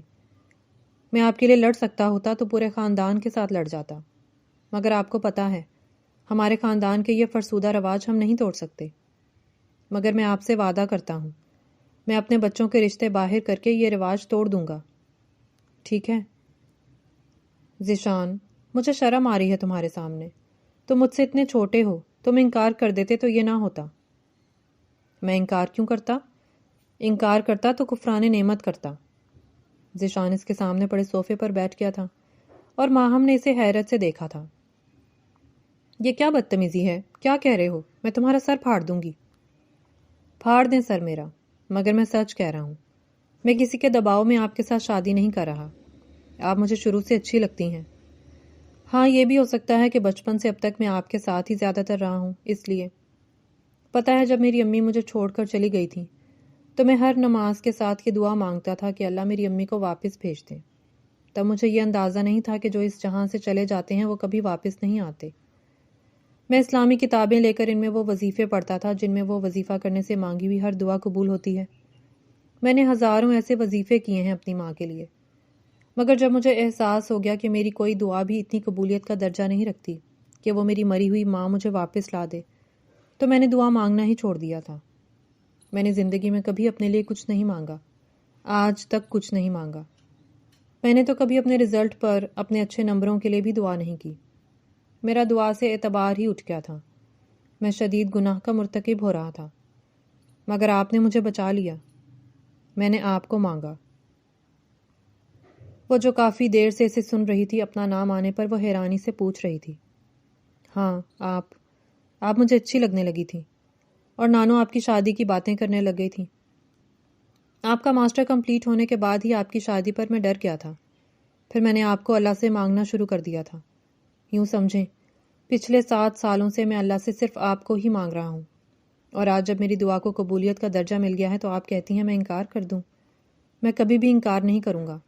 میں آپ کے لیے لڑ سکتا ہوتا تو پورے خاندان کے ساتھ لڑ جاتا، مگر آپ کو پتہ ہے ہمارے خاندان کے یہ فرسودہ رواج ہم نہیں توڑ سکتے۔ مگر میں آپ سے وعدہ کرتا ہوں، میں اپنے بچوں کے رشتے باہر کر کے یہ رواج توڑ دوں گا، ٹھیک ہے؟ ذیشان، مجھے شرم آ رہی ہے تمہارے سامنے۔ تم مجھ سے اتنے چھوٹے ہو، تم انکار کر دیتے تو یہ نہ ہوتا۔ میں انکار کیوں کرتا؟ انکار کرتا تو کفران نعمت کرتا۔ ذیشان اس کے سامنے پڑے صوفے پر بیٹھ گیا تھا، اور ماہم نے اسے حیرت سے دیکھا تھا۔ یہ کیا بدتمیزی ہے؟ کیا کہہ رہے ہو؟ میں تمہارا سر پھاڑ دوں گی۔ پھاڑ دیں سر میرا، مگر میں سچ کہہ رہا ہوں۔ میں کسی کے دباؤ میں آپ کے ساتھ شادی نہیں کر رہا۔ آپ مجھے شروع سے اچھی لگتی ہیں۔ ہاں، یہ بھی ہو سکتا ہے کہ بچپن سے اب تک میں آپ کے ساتھ ہی زیادہ تر رہا ہوں، اس لیے۔ پتہ ہے جب میری امی مجھے چھوڑ کر چلی گئی تھی تو میں ہر نماز کے ساتھ یہ دعا مانگتا تھا کہ اللہ میری امی کو واپس بھیج دیں۔ تب مجھے یہ اندازہ نہیں تھا کہ جو اس جہاں سے چلے جاتے ہیں وہ کبھی واپس نہیں آتے۔ میں اسلامی کتابیں لے کر ان میں وہ وظیفے پڑھتا تھا جن میں وہ وظیفہ کرنے سے مانگی ہوئی ہر دعا قبول ہوتی ہے۔ میں نے ہزاروں ایسے وظیفے کیے ہیں اپنی ماں کے لیے، مگر جب مجھے احساس ہو گیا کہ میری کوئی دعا بھی اتنی قبولیت کا درجہ نہیں رکھتی کہ وہ میری مری ہوئی ماں مجھے واپس لا دے، تو میں نے دعا مانگنا ہی چھوڑ دیا تھا۔ میں نے زندگی میں کبھی اپنے لیے کچھ نہیں مانگا، آج تک کچھ نہیں مانگا۔ میں نے تو کبھی اپنے رزلٹ پر، اپنے اچھے نمبروں کے لیے بھی دعا نہیں کی۔ میرا دعا سے اعتبار ہی اٹھ گیا تھا۔ میں شدید گناہ کا مرتکب ہو رہا تھا، مگر آپ نے مجھے بچا لیا۔ میں نے آپ کو مانگا۔ وہ جو کافی دیر سے اسے سن رہی تھی، اپنا نام آنے پر وہ حیرانی سے پوچھ رہی تھی۔ ہاں، آپ مجھے اچھی لگنے لگی تھی، اور نانو آپ کی شادی کی باتیں کرنے لگ گئی تھی۔ آپ کا ماسٹر کمپلیٹ ہونے کے بعد ہی آپ کی شادی پر میں ڈر گیا تھا۔ پھر میں نے آپ کو اللہ سے مانگنا شروع کر دیا تھا۔ یوں سمجھیں پچھلے 7 سالوں سے میں اللہ سے صرف آپ کو ہی مانگ رہا ہوں، اور آج جب میری دعا کو قبولیت کا درجہ مل گیا ہے تو آپ کہتی ہیں میں انکار کر دوں؟ میں کبھی بھی انکار نہیں کروں گا،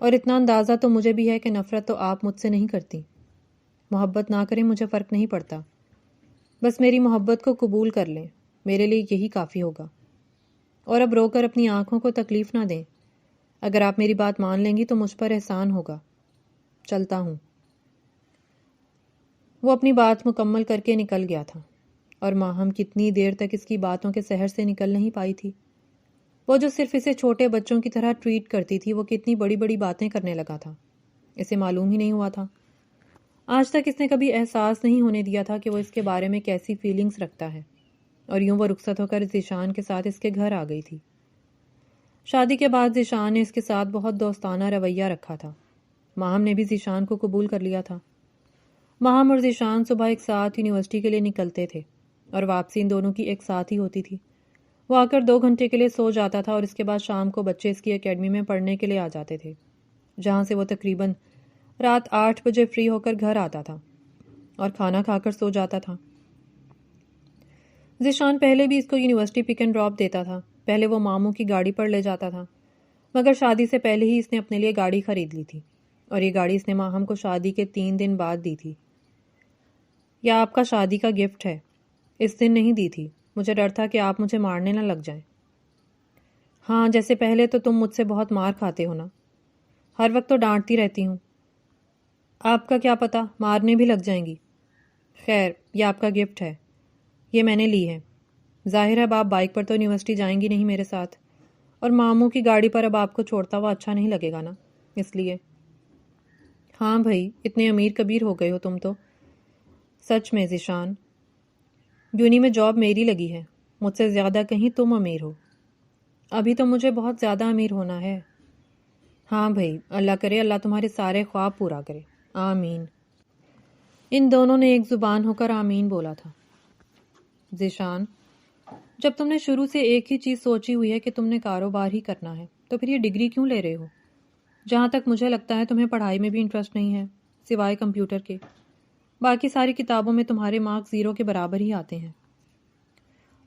اور اتنا اندازہ تو مجھے بھی ہے کہ نفرت تو آپ مجھ سے نہیں کرتی۔ محبت نہ کریں، مجھے فرق نہیں پڑتا، بس میری محبت کو قبول کر لیں، میرے لیے یہی کافی ہوگا۔ اور اب رو کر اپنی آنکھوں کو تکلیف نہ دیں۔ اگر آپ میری بات مان لیں گی تو مجھ پر احسان ہوگا۔ چلتا ہوں۔ وہ اپنی بات مکمل کر کے نکل گیا تھا، اور ماہم کتنی دیر تک اس کی باتوں کے سحر سے نکل نہیں پائی تھی۔ وہ جو صرف اسے چھوٹے بچوں کی طرح ٹریٹ کرتی تھی، وہ کتنی بڑی بڑی باتیں کرنے لگا تھا، اسے معلوم ہی نہیں ہوا تھا۔ آج تک اس نے کبھی احساس نہیں ہونے دیا تھا کہ وہ اس کے بارے میں کیسی فیلنگز رکھتا ہے، اور یوں وہ رخصت ہو کر ذیشان کے ساتھ اس کے گھر آ گئی تھی۔ شادی کے بعد ذیشان نے اس کے ساتھ بہت دوستانہ رویہ رکھا تھا۔ ماہم نے بھی ذیشان کو قبول کر لیا تھا، ماہم اور ذیشان صبح ایک ساتھ یونیورسٹی کے لیے نکلتے تھے اور واپسی ان دونوں کی ایک ساتھ ہی ہوتی تھی۔ وہ آ کر 2 گھنٹے کے لیے سو جاتا تھا اور اس کے بعد شام کو بچے اس کی اکیڈمی میں پڑھنے کے لیے آ جاتے تھے، جہاں سے وہ تقریباً رات 8 بجے فری ہو کر گھر آتا تھا اور کھانا کھا کر سو جاتا تھا۔ ذیشان پہلے بھی اس کو یونیورسٹی پک اینڈ ڈراپ دیتا تھا، پہلے وہ ماموں کی گاڑی پر لے جاتا تھا، مگر شادی سے پہلے ہی اس نے اپنے لیے گاڑی خرید لی تھی اور یہ گاڑی اس نے ماہم کو شادی کے 3 دن بعد دی تھی۔ یہ آپ کا شادی کا گفٹ ہے، اس دن نہیں دی تھی، مجھے ڈر تھا کہ آپ مجھے مارنے نہ لگ جائیں۔ ہاں، جیسے پہلے تو تم مجھ سے بہت مار کھاتے ہو نا، ہر وقت تو ڈانٹتی رہتی ہوں، آپ کا کیا پتا مارنے بھی لگ جائیں گی۔ خیر، یہ آپ کا گفٹ ہے، یہ میں نے لی ہے۔ ظاہر ہے اب آپ بائک پر تو یونیورسٹی جائیں گی نہیں میرے ساتھ، اور ماموں کی گاڑی پر اب آپ کو چھوڑتا ہوا اچھا نہیں لگے گا نا، اس لیے۔ ہاں بھائی، اتنے امیر کبیر ہو گئے ہو تم تو۔ سچ میں ذیشان، یونی میں جاب میری لگی ہے، مجھ سے زیادہ کہیں تم امیر ہو۔ ابھی تو مجھے بہت زیادہ امیر ہونا ہے۔ ہاں بھائی، اللہ کرے اللہ تمہارے سارے خواب پورا کرے، آمین۔ ان دونوں نے ایک زبان ہو کر آمین بولا تھا۔ ذیشان، جب تم نے شروع سے ایک ہی چیز سوچی ہوئی ہے کہ تم نے کاروبار ہی کرنا ہے تو پھر یہ ڈگری کیوں لے رہے ہو؟ جہاں تک مجھے لگتا ہے تمہیں پڑھائی میں بھی انٹرسٹ نہیں ہے سوائے کمپیوٹر کے، باقی ساری کتابوں میں تمہارے مارکس 0 کے برابر ہی آتے ہیں۔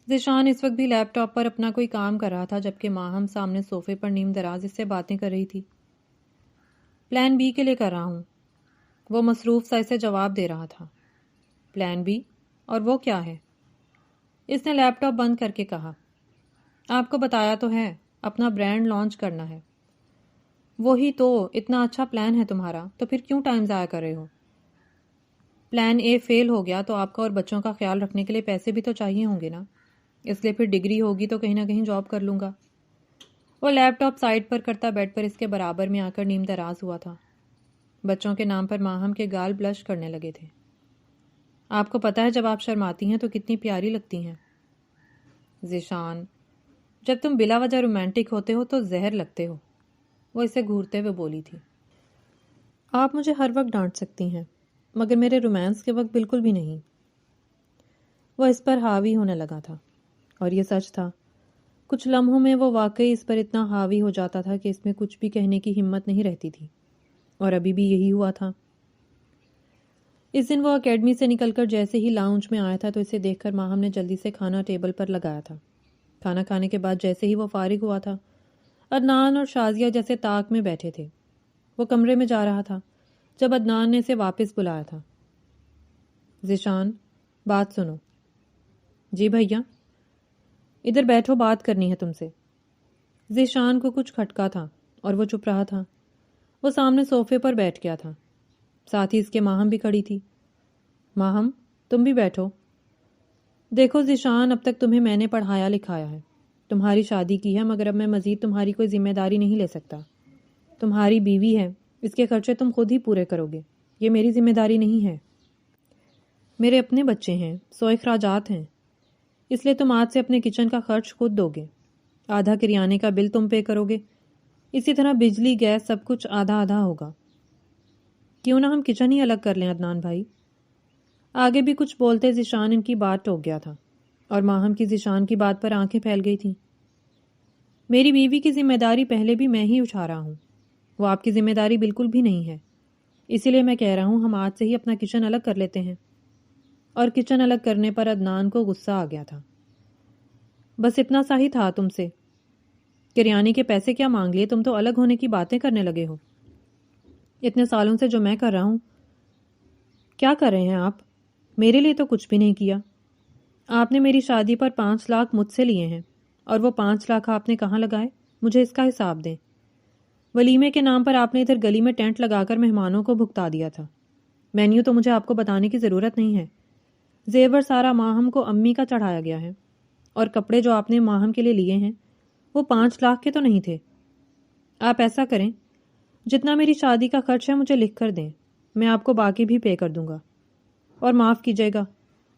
ذیشان اس وقت بھی لیپ ٹاپ پر اپنا کوئی کام کر رہا تھا جبکہ ماہم سامنے صوفے پر نیم دراز اس سے باتیں کر رہی تھی۔ پلان بی کے لیے کر رہا ہوں، وہ مصروف سا اسے جواب دے رہا تھا۔ Plan be? اور وہ کیا ہے؟ اس نے لیپ ٹاپ بند کر کے کہا۔ آپ کو بتایا تو ہے، اپنا برانڈ لانچ کرنا ہے۔ وہی تو، اتنا اچھا پلان ہے تمہارا تو پھر کیوں ٹائم ضائع کر رہے ہو؟ پلان اے فیل ہو گیا تو آپ کا اور بچوں کا خیال رکھنے کے لیے پیسے بھی تو چاہیے ہوں گے نا، اس لیے پھر ڈگری ہوگی تو کہیں نہ کہیں جاب کر لوں گا۔ وہ لیپ ٹاپ سائڈ پر کرتا بیڈ پر اس کے برابر میں آ کر نیم دراز ہوا تھا۔ بچوں کے نام پر ماہم کے گال بلش کرنے لگے تھے۔ آپ کو پتہ ہے جب آپ شرماتی ہیں تو کتنی پیاری لگتی ہیں۔ ذیشان، جب تم بلا وجہ رومانٹک ہوتے ہو تو زہر لگتے ہو، وہ اسے گھورتے ہوئے بولی تھی۔ آپ مجھے ہر وقت ڈانٹ سکتی ہیں مگر میرے رومانس کے وقت بالکل بھی نہیں۔ وہ اس پر حاوی ہونے لگا تھا اور یہ سچ تھا، کچھ لمحوں میں وہ واقعی اس پر اتنا حاوی ہو جاتا تھا کہ اس میں کچھ بھی کہنے کی ہمت نہیں رہتی تھی، اور ابھی بھی یہی ہوا تھا۔ اس دن وہ اکیڈمی سے نکل کر جیسے ہی لاؤنج میں آیا تھا تو اسے دیکھ کر ماہم نے جلدی سے کھانا ٹیبل پر لگایا تھا۔ کھانا کھانے کے بعد جیسے ہی وہ فارغ ہوا تھا، عدنان اور شازیہ جیسے طاق میں بیٹھے تھے۔ وہ کمرے میں جا رہا تھا جب عدنان نے اسے واپس بلایا تھا۔ ذیشان، بات سنو۔ جی بھیا؟ ادھر بیٹھو، بات کرنی ہے تم سے۔ ذیشان کو کچھ کھٹکا تھا اور وہ چپ رہا تھا۔ وہ سامنے صوفے پر بیٹھ گیا تھا، ساتھ ہی اس کے ماہم بھی کھڑی تھی۔ ماہم، تم بھی بیٹھو۔ دیکھو ذیشان، اب تک تمہیں میں نے پڑھایا لکھایا ہے، تمہاری شادی کی ہے، مگر اب میں مزید تمہاری کوئی ذمہ داری نہیں لے سکتا۔ تمہاری بیوی ہے، اس کے خرچے تم خود ہی پورے کرو گے، یہ میری ذمہ داری نہیں ہے۔ میرے اپنے بچے ہیں، 100 اخراجات ہیں، اس لیے تم آج سے اپنے کچن کا خرچ خود دو گے، آدھا کریانے کا بل تم پے کرو گے، اسی طرح بجلی گیس سب کچھ آدھا آدھا ہوگا۔ کیوں نہ ہم کچن ہی الگ کر لیں عدنان بھائی؟ آگے بھی کچھ بولتے ذیشان ان کی بات ٹوک گیا تھا اور ماہم کی ذیشان کی بات پر آنکھیں پھیل گئی تھیں۔ میری بیوی کی ذمہ داری پہلے بھی میں ہی اٹھا رہا ہوں، وہ آپ کی ذمہ داری بالکل بھی نہیں ہے، اسی لیے میں کہہ رہا ہوں ہم آج سے ہی اپنا کچن الگ کر لیتے ہیں۔ اور کچن الگ کرنے پر عدنان کو غصہ آ گیا تھا۔ بس اتنا سا ہی تھا تم سے، کریانے کے پیسے کیا مانگ لیے، تم تو الگ ہونے کی باتیں کرنے لگے ہو۔ اتنے سالوں سے جو میں کر رہا ہوں۔ کیا کر رہے ہیں آپ؟ میرے لیے تو کچھ بھی نہیں کیا۔ آپ نے میری شادی پر 5 لاکھ مجھ سے لیے ہیں، اور وہ 5 لاکھ آپ نے کہاں لگائے؟ مجھے اس کا حساب دیں۔ ولیمے کے نام پر آپ نے ادھر گلی میں ٹینٹ لگا کر مہمانوں کو بھگتا دیا تھا۔ مینیو تو مجھے آپ کو بتانے کی ضرورت نہیں ہے۔ زیور سارا ماہم کو امی کا چڑھایا گیا ہے، اور کپڑے جو آپ نے ماہم کے لیے لیے ہیں وہ 5 لاکھ کے تو نہیں تھے۔ آپ ایسا کریں، جتنا میری شادی کا خرچ ہے مجھے لکھ کر دیں، میں آپ کو باقی بھی پے کر دوں گا۔ اور معاف کیجیے گا،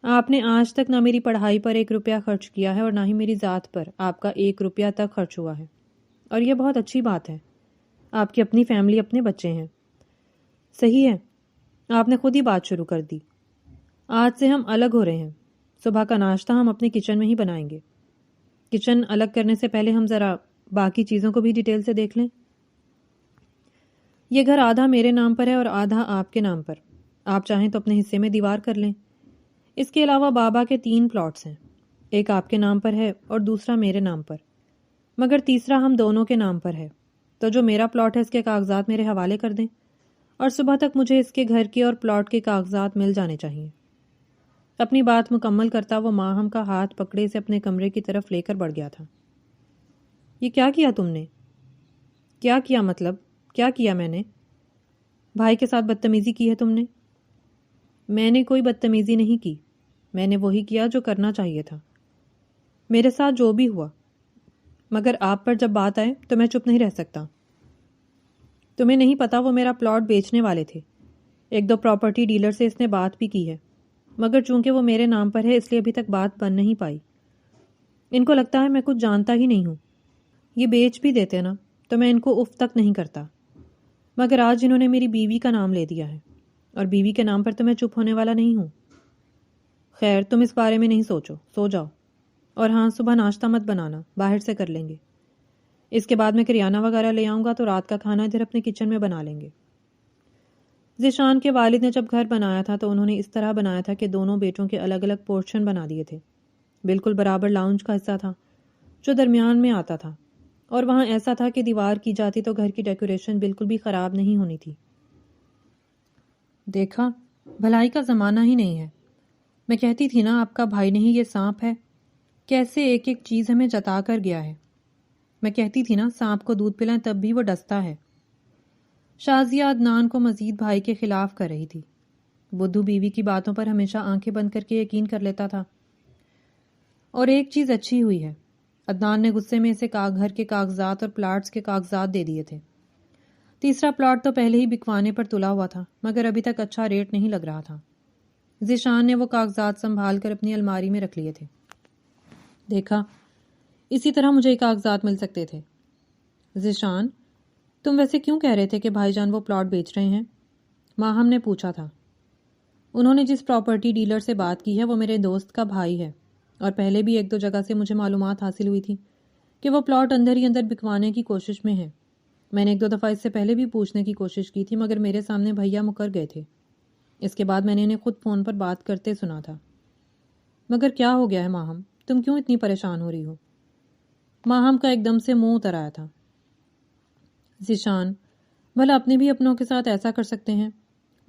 آپ نے آج تک نہ میری پڑھائی پر 1 روپیہ خرچ کیا ہے اور نہ ہی میری ذات پر آپ کا 1 روپیہ تک خرچ ہوا ہے، اور یہ بہت اچھی بات ہے۔ آپ کی اپنی فیملی، اپنے بچے ہیں۔ صحیح ہے، آپ نے خود ہی بات شروع کر دی۔ آج سے ہم الگ ہو رہے ہیں۔ صبح کا ناشتہ ہم اپنے کچن میں ہی بنائیں گے۔ کچن الگ کرنے سے پہلے ہم ذرا باقی چیزوں کو بھی ڈیٹیل سے دیکھ لیں۔ یہ گھر آدھا میرے نام پر ہے اور آدھا آپ کے نام پر۔ آپ چاہیں تو اپنے حصے میں دیوار کر لیں۔ اس کے علاوہ بابا کے 3 پلاٹس ہیں، ایک آپ کے نام پر ہے اور دوسرا میرے نام پر، مگر تیسرا ہم دونوں کے نام پر ہے۔ تو جو میرا پلاٹ ہے اس کے کاغذات میرے حوالے کر دیں اور صبح تک مجھے اس کے گھر کے اور پلاٹ کے کاغذات مل جانے چاہیے۔ اپنی بات مکمل کرتا وہ ماہم کا ہاتھ پکڑے سے اپنے کمرے کی طرف لے کر بڑھ گیا تھا۔ یہ کیا کیا تم نے؟ کیا کیا مطلب؟ کیا کیا میں نے؟ بھائی کے ساتھ بدتمیزی کی ہے تم نے؟ میں نے کوئی بدتمیزی نہیں کی، میں نے وہی کیا جو کرنا چاہیے تھا۔ میرے ساتھ جو بھی ہوا، مگر آپ پر جب بات آئے تو میں چپ نہیں رہ سکتا۔ تمہیں نہیں پتا وہ میرا پلاٹ بیچنے والے تھے۔ 1-2 پراپرٹی ڈیلر سے اس نے بات بھی کی ہے، مگر چونکہ وہ میرے نام پر ہے اس لیے ابھی تک بات بن نہیں پائی۔ ان کو لگتا ہے میں کچھ جانتا ہی نہیں ہوں۔ یہ بیچ بھی دیتے نا تو میں ان کو اف تک نہیں کرتا، مگر آج انہوں نے میری بیوی کا نام لے دیا ہے اور بیوی کے نام پر تو میں چپ ہونے والا نہیں ہوں۔ خیر تم اس بارے میں نہیں سوچو، سو جاؤ۔ اور ہاں، صبح ناشتہ مت بنانا، باہر سے کر لیں گے۔ اس کے بعد میں کریانہ وغیرہ لے آؤں گا تو رات کا کھانا ادھر اپنے کچن میں بنا لیں گے۔ ذیشان کے والد نے جب گھر بنایا تھا تو انہوں نے اس طرح بنایا تھا کہ دونوں بیٹوں کے الگ الگ پورشن بنا دیے تھے۔ بالکل برابر لاؤنج کا حصہ تھا جو درمیان میں آتا تھا، اور وہاں ایسا تھا کہ دیوار کی جاتی تو گھر کی ڈیکوریشن بالکل بھی خراب نہیں ہونی تھی۔ دیکھا، بھلائی کا زمانہ ہی نہیں ہے۔ میں کہتی تھی نا آپ کا بھائی نہیں یہ سانپ ہے، کیسے ایک ایک چیز ہمیں جتا کر گیا ہے۔ میں کہتی تھی نا سانپ کو دودھ پلائیں تب بھی وہ ڈستا ہے۔ شازیہ عدنان کو مزید بھائی کے خلاف کر رہی تھی۔ بدھو بیوی کی باتوں پر ہمیشہ آنکھیں بند کر کے یقین کر لیتا تھا۔ اور ایک چیز اچھی ہوئی ہے، عدنان نے غصے میں اسے گھر کے کاغذات اور پلاٹس کے کاغذات دے دیے تھے۔ تیسرا پلاٹ تو پہلے ہی بکوانے پر تلا ہوا تھا، مگر ابھی تک اچھا ریٹ نہیں لگ رہا تھا۔ ذیشان نے وہ کاغذات سنبھال کر اپنی الماری میں رکھ لیے تھے۔ دیکھا، اسی طرح مجھے کاغذات مل سکتے تھے۔ ذیشان، تم ویسے کیوں کہہ رہے تھے کہ بھائی جان وہ پلاٹ بیچ رہے ہیں؟ ماہم نے پوچھا تھا۔ انہوں نے جس پراپرٹی ڈیلر سے بات کی ہے وہ میرے دوست کا بھائی ہے، اور پہلے بھی 1-2 جگہ سے مجھے معلومات حاصل ہوئی تھی کہ وہ پلاٹ اندر ہی اندر بکوانے کی کوشش میں ہے۔ میں نے 1-2 دفعہ اس سے پہلے بھی پوچھنے کی کوشش کی تھی، مگر میرے سامنے بھیا مکر گئے تھے۔ اس کے بعد میں نے انہیں خود فون پر بات کرتے سنا تھا۔ مگر کیا ہو گیا ہے ماہم؟ تم کیوں اتنی پریشان ہو رہی ہو؟ ماہم کا ایک دم سے منہ اتر آیا تھا۔ ذیشان، بھلا اپنے بھی اپنوں کے ساتھ ایسا کر سکتے ہیں؟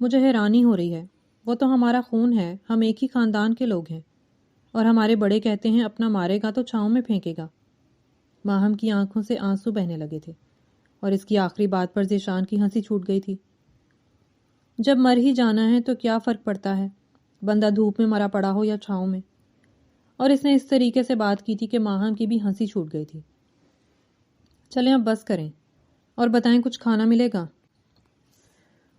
مجھے حیرانی ہو رہی ہے۔ وہ تو ہمارا خون ہے، ہم ایک ہی خاندان کے لوگ ہیں، اور ہمارے بڑے کہتے ہیں اپنا مارے گا تو چھاؤں میں پھینکے گا۔ ماہم کی آنکھوں سے آنسو بہنے لگے تھے، اور اس کی آخری بات پر ذیشان کی ہنسی چھوٹ گئی تھی۔ جب مر ہی جانا ہے تو کیا فرق پڑتا ہے، بندہ دھوپ میں مرا پڑا ہو یا چھاؤں میں؟ اور اس نے اس طریقے سے بات کی تھی کہ ماہم کی بھی ہنسی چھوٹ گئی تھی۔ چلیں اب بس کریں، اور بتائیں کچھ کھانا ملے گا؟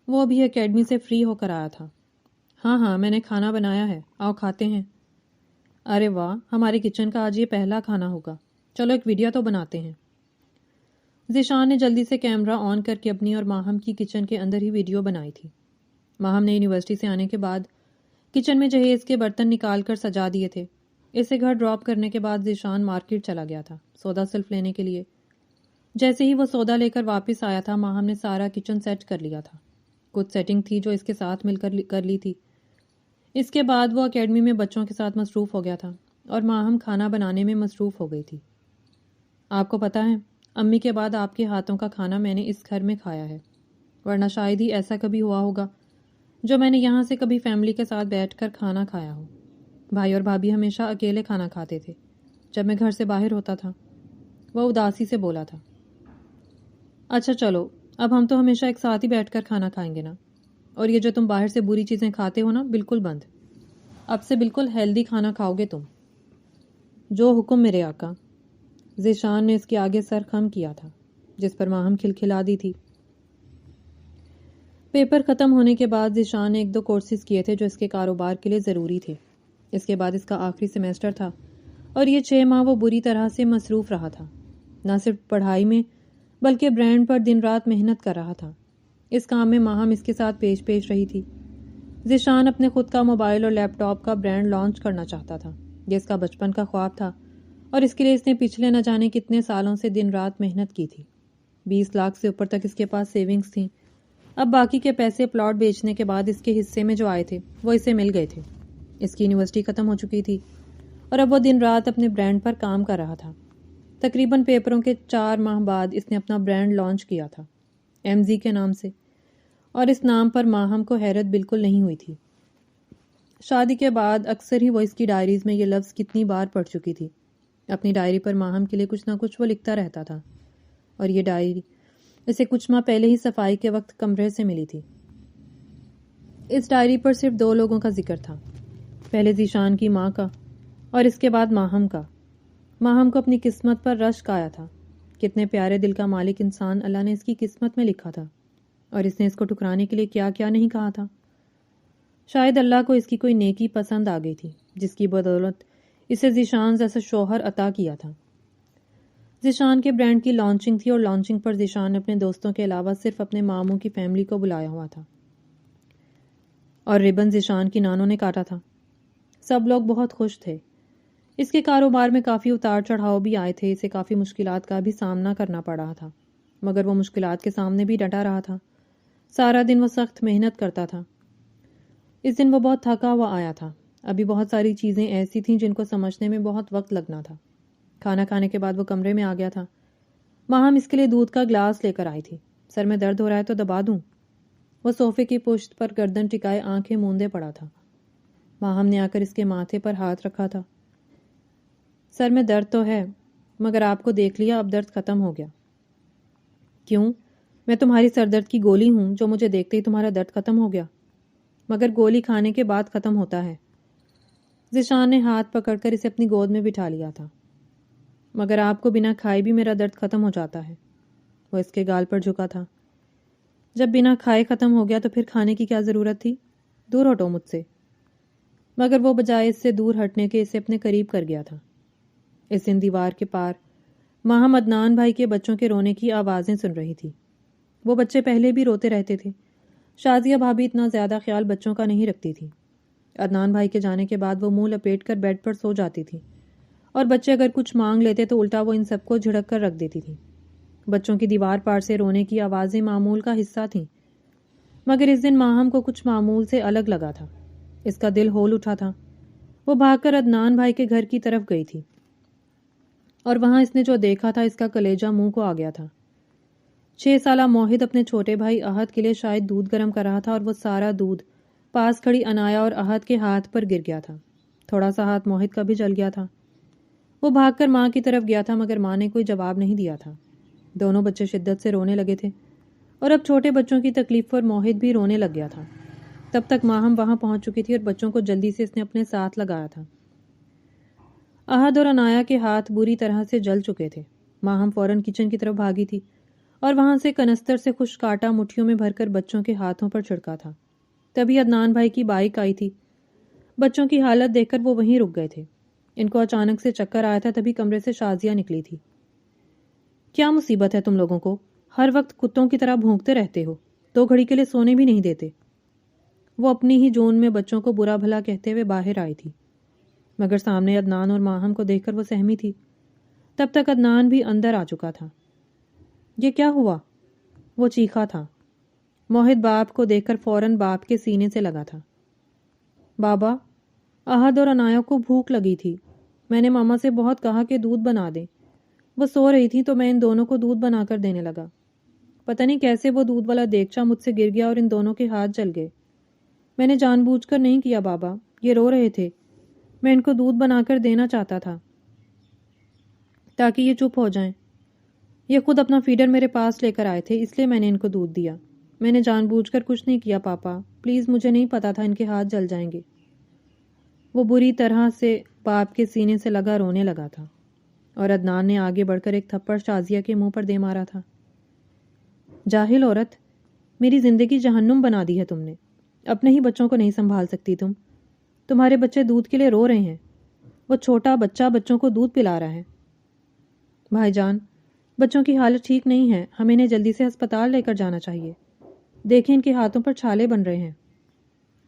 وہ ابھی اکیڈمی سے فری ہو کر آیا تھا۔ ہاں میں نے کھانا بنایا ہے، آؤ کھاتے ہیں۔ ارے واہ، ہمارے کچن کا آج یہ پہلا کھانا ہوگا، چلو ایک ویڈیو تو بناتے ہیں۔ ذیشان نے جلدی سے کیمرہ آن کر کے اپنی اور ماہم کی کچن کے اندر ہی ویڈیو بنائی تھی۔ ماہم نے یونیورسٹی سے آنے کے بعد کچن میں جہیز کے برتن نکال کر سجا دیے تھے۔ اسے گھر ڈراپ کرنے کے بعد ذیشان مارکیٹ چلا گیا تھا سودا سلف لینے کے لیے۔ جیسے ہی وہ سودا لے کر واپس آیا تھا، ماہم نے سارا کچن سیٹ کر لیا تھا۔ کچھ سیٹنگ تھی جو اس کے ساتھ مل کر لی تھی۔ اس کے بعد وہ اکیڈمی میں بچوں کے ساتھ مصروف ہو گیا تھا، اور ماہم کھانا بنانے میں مصروف ہو گئی تھی۔ آپ کو پتہ ہے، امی کے بعد آپ کے ہاتھوں کا کھانا میں نے اس گھر میں کھایا ہے، ورنہ شاید ہی ایسا کبھی ہوا ہوگا جو میں نے یہاں سے کبھی فیملی کے ساتھ بیٹھ کر کھانا کھایا ہو۔ بھائی اور بھابھی ہمیشہ اکیلے کھانا کھاتے تھے جب میں گھر سے باہر ہوتا تھا۔ وہ اداسی سے بولا تھا۔ اچھا چلو، اب ہم تو ہمیشہ ایک ساتھ ہی بیٹھ کر کھانا کھائیں گے نا، اور یہ جو تم باہر سے بری چیزیں کھاتے ہو نا، بالکل بند۔ اب سے بالکل ہیلدی کھانا کھاؤ گے تم۔ جو حکم میرے آقا۔ ذیشان نے اس کے آگے سر خم کیا تھا، جس پر ماہم کھلکھلا دی تھی۔ پیپر ختم ہونے کے بعد ذیشان نے 1-2 کورسز کیے تھے جو اس کے کاروبار کے لیے ضروری تھے۔ اس کے بعد اس کا آخری سیمیسٹر تھا، اور یہ 6 ماہ وہ بری طرح سے مصروف رہا تھا، نہ صرف پڑھائی میں بلکہ برانڈ پر دن رات محنت کر رہا تھا۔ اس کام میں ماہم اس کے ساتھ پیش رہی تھی۔ ذیشان اپنے خود کا موبائل اور لیپ ٹاپ کا برانڈ لانچ کرنا چاہتا تھا. یہ اس کا بچپن کا خواب تھا اور اس کے لیے اس نے پچھلے نہ جانے کتنے سالوں سے دن رات محنت کی تھی. 20 لاکھ سے اوپر تک اس کے پاس سیونگز تھیں. اب باقی کے پیسے پلاٹ بیچنے کے بعد اس کے حصے میں جو آئے تھے وہ اسے مل گئے تھے. اس کی یونیورسٹی ختم ہو چکی تھی اور اب وہ دن رات اپنے برانڈ پر کام کر رہا تھا. تقریباً پیپروں کے 4 ماہ بعد اس نے اپنا برانڈ لانچ کیا تھا MZ کے نام سے، اور اس نام پر ماہم کو حیرت بالکل نہیں ہوئی تھی. شادی کے بعد اکثر ہی وہ اس کی ڈائریز میں یہ لفظ کتنی بار پڑھ چکی تھی. اپنی ڈائری پر ماہم کے لیے کچھ نہ کچھ وہ لکھتا رہتا تھا، اور یہ ڈائری اسے کچھ ماہ پہلے ہی صفائی کے وقت کمرے سے ملی تھی. اس ڈائری پر صرف 2 لوگوں کا ذکر تھا، پہلے ذیشان کی ماں کا اور اس کے بعد ماہم کا. ماہم کو اپنی قسمت پر رشک آیا تھا. کتنے پیارے دل کا مالک انسان اللہ نے اس کی قسمت میں لکھا تھا، اور اس نے اس کو ٹھکرانے کے لیے کیا کیا نہیں کہا تھا. شاید اللہ کو اس کی کوئی نیکی پسند آ گئی تھی جس کی بدولت اسے ذیشان جیسا شوہر عطا کیا تھا. ذیشان کے برانڈ کی لانچنگ تھی اور لانچنگ پر ذیشان نے اپنے دوستوں کے علاوہ صرف اپنے ماموں کی فیملی کو بلایا ہوا تھا، اور ریبن ذیشان کی نانوں نے کاٹا تھا. سب لوگ بہت خوش تھے. اس کے کاروبار میں کافی اتار چڑھاؤ بھی آئے تھے. اسے کافی مشکلات کا بھی سامنا کرنا پڑ رہا تھا، مگر وہ مشکلات کے سامنے بھی ڈٹا رہا تھا. سارا دن وہ سخت محنت کرتا تھا. اس دن وہ بہت تھکا ہوا آیا تھا. ابھی بہت ساری چیزیں ایسی تھیں جن کو سمجھنے میں بہت وقت لگنا تھا. کھانا کھانے کے بعد وہ کمرے میں آ گیا تھا. ماہم اس کے لیے دودھ کا گلاس لے کر آئی تھی. سر میں درد ہو رہا ہے تو دبا دوں؟ وہ صوفے کی پشت پر گردن ٹکائے آنکھیں موندے پڑا تھا. ماہم نے آ کر اس کے ماتھے پر ہاتھ رکھا تھا. سر میں درد تو ہے، مگر آپ کو دیکھ لیا اب درد ختم ہو گیا. کیوں؟ میں تمہاری سر درد کی گولی ہوں جو مجھے دیکھتے ہی تمہارا درد ختم ہو گیا؟ مگر گولی کھانے کے بعد ختم ہوتا ہے. ذیشان نے ہاتھ پکڑ کر اسے اپنی گود میں بٹھا لیا تھا. مگر آپ کو بنا کھائے بھی میرا درد ختم ہو جاتا ہے. وہ اس کے گال پر جھکا تھا. جب بنا کھائے ختم ہو گیا تو پھر کھانے کی کیا ضرورت تھی؟ دور ہٹو مجھ سے. مگر وہ بجائے اس سے دور ہٹنے کے اسے اپنے قریب کر گیا تھا. اس دن دیوار کے پار ماہم عدنان بھائی کے بچوں کے رونے کی آوازیں سن رہی تھی. وہ بچے پہلے بھی روتے رہتے تھے. شازیہ بھابھی اتنا زیادہ خیال بچوں کا نہیں رکھتی تھی. عدنان بھائی کے جانے کے بعد وہ منہ لپیٹ کر بیڈ پر سو جاتی تھی، اور بچے اگر کچھ مانگ لیتے تو الٹا وہ ان سب کو جھڑک کر رکھ دیتی تھی. بچوں کی دیوار پار سے رونے کی آوازیں معمول کا حصہ تھیں، مگر اس دن ماہم کو کچھ معمول سے الگ لگا تھا. اس کا دل ہول اٹھا تھا. وہ بھاگ کر عدنان بھائی کے گھر کی طرف گئی تھی، اور وہاں اس نے جو دیکھا تھا اس کا کلیجہ منہ کو آ گیا تھا. 6 سالہ موہد اپنے چھوٹے بھائی احد کے لیے شاید دودھ گرم کر رہا تھا، اور وہ سارا دودھ پاس کھڑی انایا اور احد کے ہاتھ پر گر گیا تھا. تھوڑا سا ہاتھ موہد کا بھی جل گیا تھا. وہ بھاگ کر ماں کی طرف گیا تھا، مگر ماں نے کوئی جواب نہیں دیا تھا. دونوں بچے شدت سے رونے لگے تھے، اور اب چھوٹے بچوں کی تکلیف پر موہد بھی رونے لگ گیا تھا. تب تک ماہم وہاں پہنچ چکی تھی اور بچوں کو جلدی سے اس نے اپنے ساتھ لگایا تھا. احد اور انایا کے ہاتھ بری طرح سے جل چکے تھے. ماہم فوراً کچن کی طرف بھاگی تھی اور وہاں سے کنستر سے خشک آٹا مٹھیوں میں بھر کر بچوں کے ہاتھوں پر چھڑکا تھا. تبھی عدنان بھائی کی بائک آئی تھی. بچوں کی حالت دیکھ کر وہ وہیں رک گئے تھے. ان کو اچانک سے چکر آیا تھا. تبھی کمرے سے شازیہ نکلی تھی. کیا مصیبت ہے تم لوگوں کو؟ ہر وقت کتوں کی طرح بھونکتے رہتے ہو. 2 گھڑی کے لیے سونے بھی نہیں دیتے. وہ اپنی ہی جون میں بچوں کو برا بھلا کہتے ہوئے باہر آئی تھی، مگر سامنے عدنان اور ماہم کو دیکھ کر وہ سہمی تھی. تب تک عدنان بھی اندر آ چکا تھا. یہ کیا ہوا؟ وہ چیخا تھا. موہد باپ کو دیکھ کر فوراً باپ کے سینے سے لگا تھا. بابا، احد اور انایا کو بھوک لگی تھی. میں نے ماما سے بہت کہا کہ دودھ بنا دیں. وہ سو رہی تھی تو میں ان دونوں کو دودھ بنا کر دینے لگا. پتہ نہیں کیسے وہ دودھ والا دیگچا مجھ سے گر گیا اور ان دونوں کے ہاتھ جل گئے. میں نے جان بوجھ کر نہیں کیا بابا. یہ رو رہے تھے. میں ان کو دودھ بنا کر دینا چاہتا تھا تاکہ یہ چپ ہو جائیں. یہ خود اپنا فیڈر میرے پاس لے کر آئے تھے، اس لیے میں نے ان کو دودھ دیا. میں نے جان بوجھ کر کچھ نہیں کیا پاپا. پلیز، مجھے نہیں پتا تھا ان کے ہاتھ جل جائیں گے. وہ بری طرح سے باپ کے سینے سے لگا رونے لگا تھا، اور عدنان نے آگے بڑھ کر ایک تھپڑ شازیہ کے منہ پر دے مارا تھا. جاہل عورت، میری زندگی جہنم بنا دی ہے تم نے. اپنے ہی بچوں کو نہیں سنبھال سکتی تم. تمہارے بچے دودھ کے لیے رو رہے ہیں. وہ چھوٹا بچہ بچوں کو دودھ پلا رہا ہے. بھائی جان، بچوں کی حالت ٹھیک نہیں ہے. ہمیں انہیں جلدی سے ہسپتال لے کر جانا چاہیے. دیکھیں ان کے ہاتھوں پر چھالے بن رہے ہیں.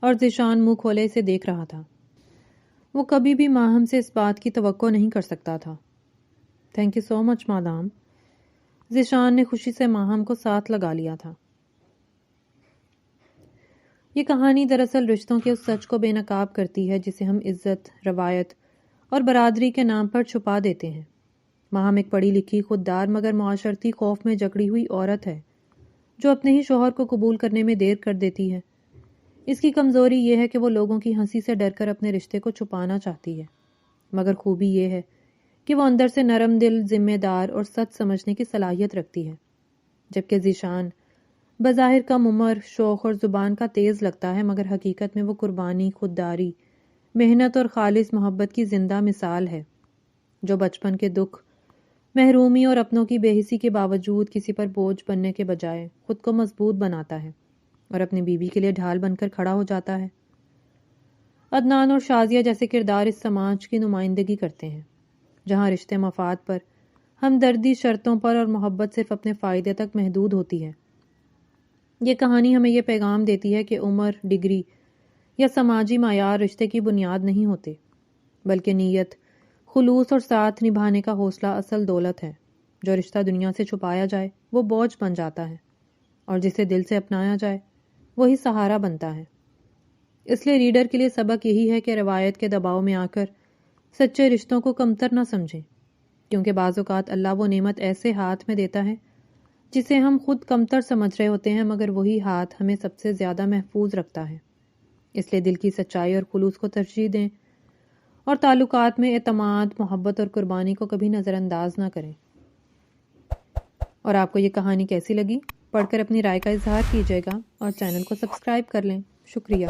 اور ذیشان منہ کھولے اسے دیکھ رہا تھا۔ وہ کبھی بھی ماہم سے اس بات کی توقع نہیں کر سکتا تھا۔ Thank you so much madam. Zeeshan نے خوشی سے ماہم کو ساتھ لگا لیا تھا۔ یہ کہانی دراصل رشتوں کے اس سچ کو بے نقاب کرتی ہے جسے ہم عزت، روایت اور برادری کے نام پر چھپا دیتے ہیں۔ ماہم ایک پڑھی لکھی، خوددار مگر معاشرتی خوف میں جکڑی ہوئی عورت ہے جو اپنے ہی شوہر کو قبول کرنے میں دیر کر دیتی ہے۔ اس کی کمزوری یہ ہے کہ وہ لوگوں کی ہنسی سے ڈر کر اپنے رشتے کو چھپانا چاہتی ہے، مگر خوبی یہ ہے کہ وہ اندر سے نرم دل، ذمہ دار اور سچ سمجھنے کی صلاحیت رکھتی ہے، جبکہ ذیشان بظاہر کم عمر، شوق اور زبان کا تیز لگتا ہے، مگر حقیقت میں وہ قربانی، خودداری، محنت اور خالص محبت کی زندہ مثال ہے، جو بچپن کے دکھ، محرومی اور اپنوں کی بے حسی کے باوجود کسی پر بوجھ بننے کے بجائے خود کو مضبوط بناتا ہے اور اپنی بیوی کے لیے ڈھال بن کر کھڑا ہو جاتا ہے۔ عدنان اور شازیہ جیسے کردار اس سماج کی نمائندگی کرتے ہیں جہاں رشتے مفاد پر، ہمدردی شرطوں پر اور محبت صرف اپنے فائدے تک محدود ہوتی ہے۔ یہ کہانی ہمیں یہ پیغام دیتی ہے کہ عمر، ڈگری یا سماجی معیار رشتے کی بنیاد نہیں ہوتے، بلکہ نیت، خلوص اور ساتھ نبھانے کا حوصلہ اصل دولت ہے۔ جو رشتہ دنیا سے چھپایا جائے وہ بوجھ بن جاتا ہے، اور جسے دل سے اپنایا جائے وہی سہارا بنتا ہے۔ اس لیے ریڈر کے لیے سبق یہی ہے کہ روایت کے دباؤ میں آ کر سچے رشتوں کو کمتر نہ سمجھیں، کیونکہ بعض اوقات اللہ وہ نعمت ایسے ہاتھ میں دیتا ہے جسے ہم خود کمتر سمجھ رہے ہوتے ہیں، مگر وہی ہاتھ ہمیں سب سے زیادہ محفوظ رکھتا ہے۔ اس لیے دل کی سچائی اور خلوص کو ترجیح دیں اور تعلقات میں اعتماد، محبت اور قربانی کو کبھی نظر انداز نہ کریں۔ اور آپ کو یہ کہانی کیسی لگی؟ پڑھ کر اپنی رائے کا اظہار کیجیے گا اور چینل کو سبسکرائب کر لیں۔ شکریہ۔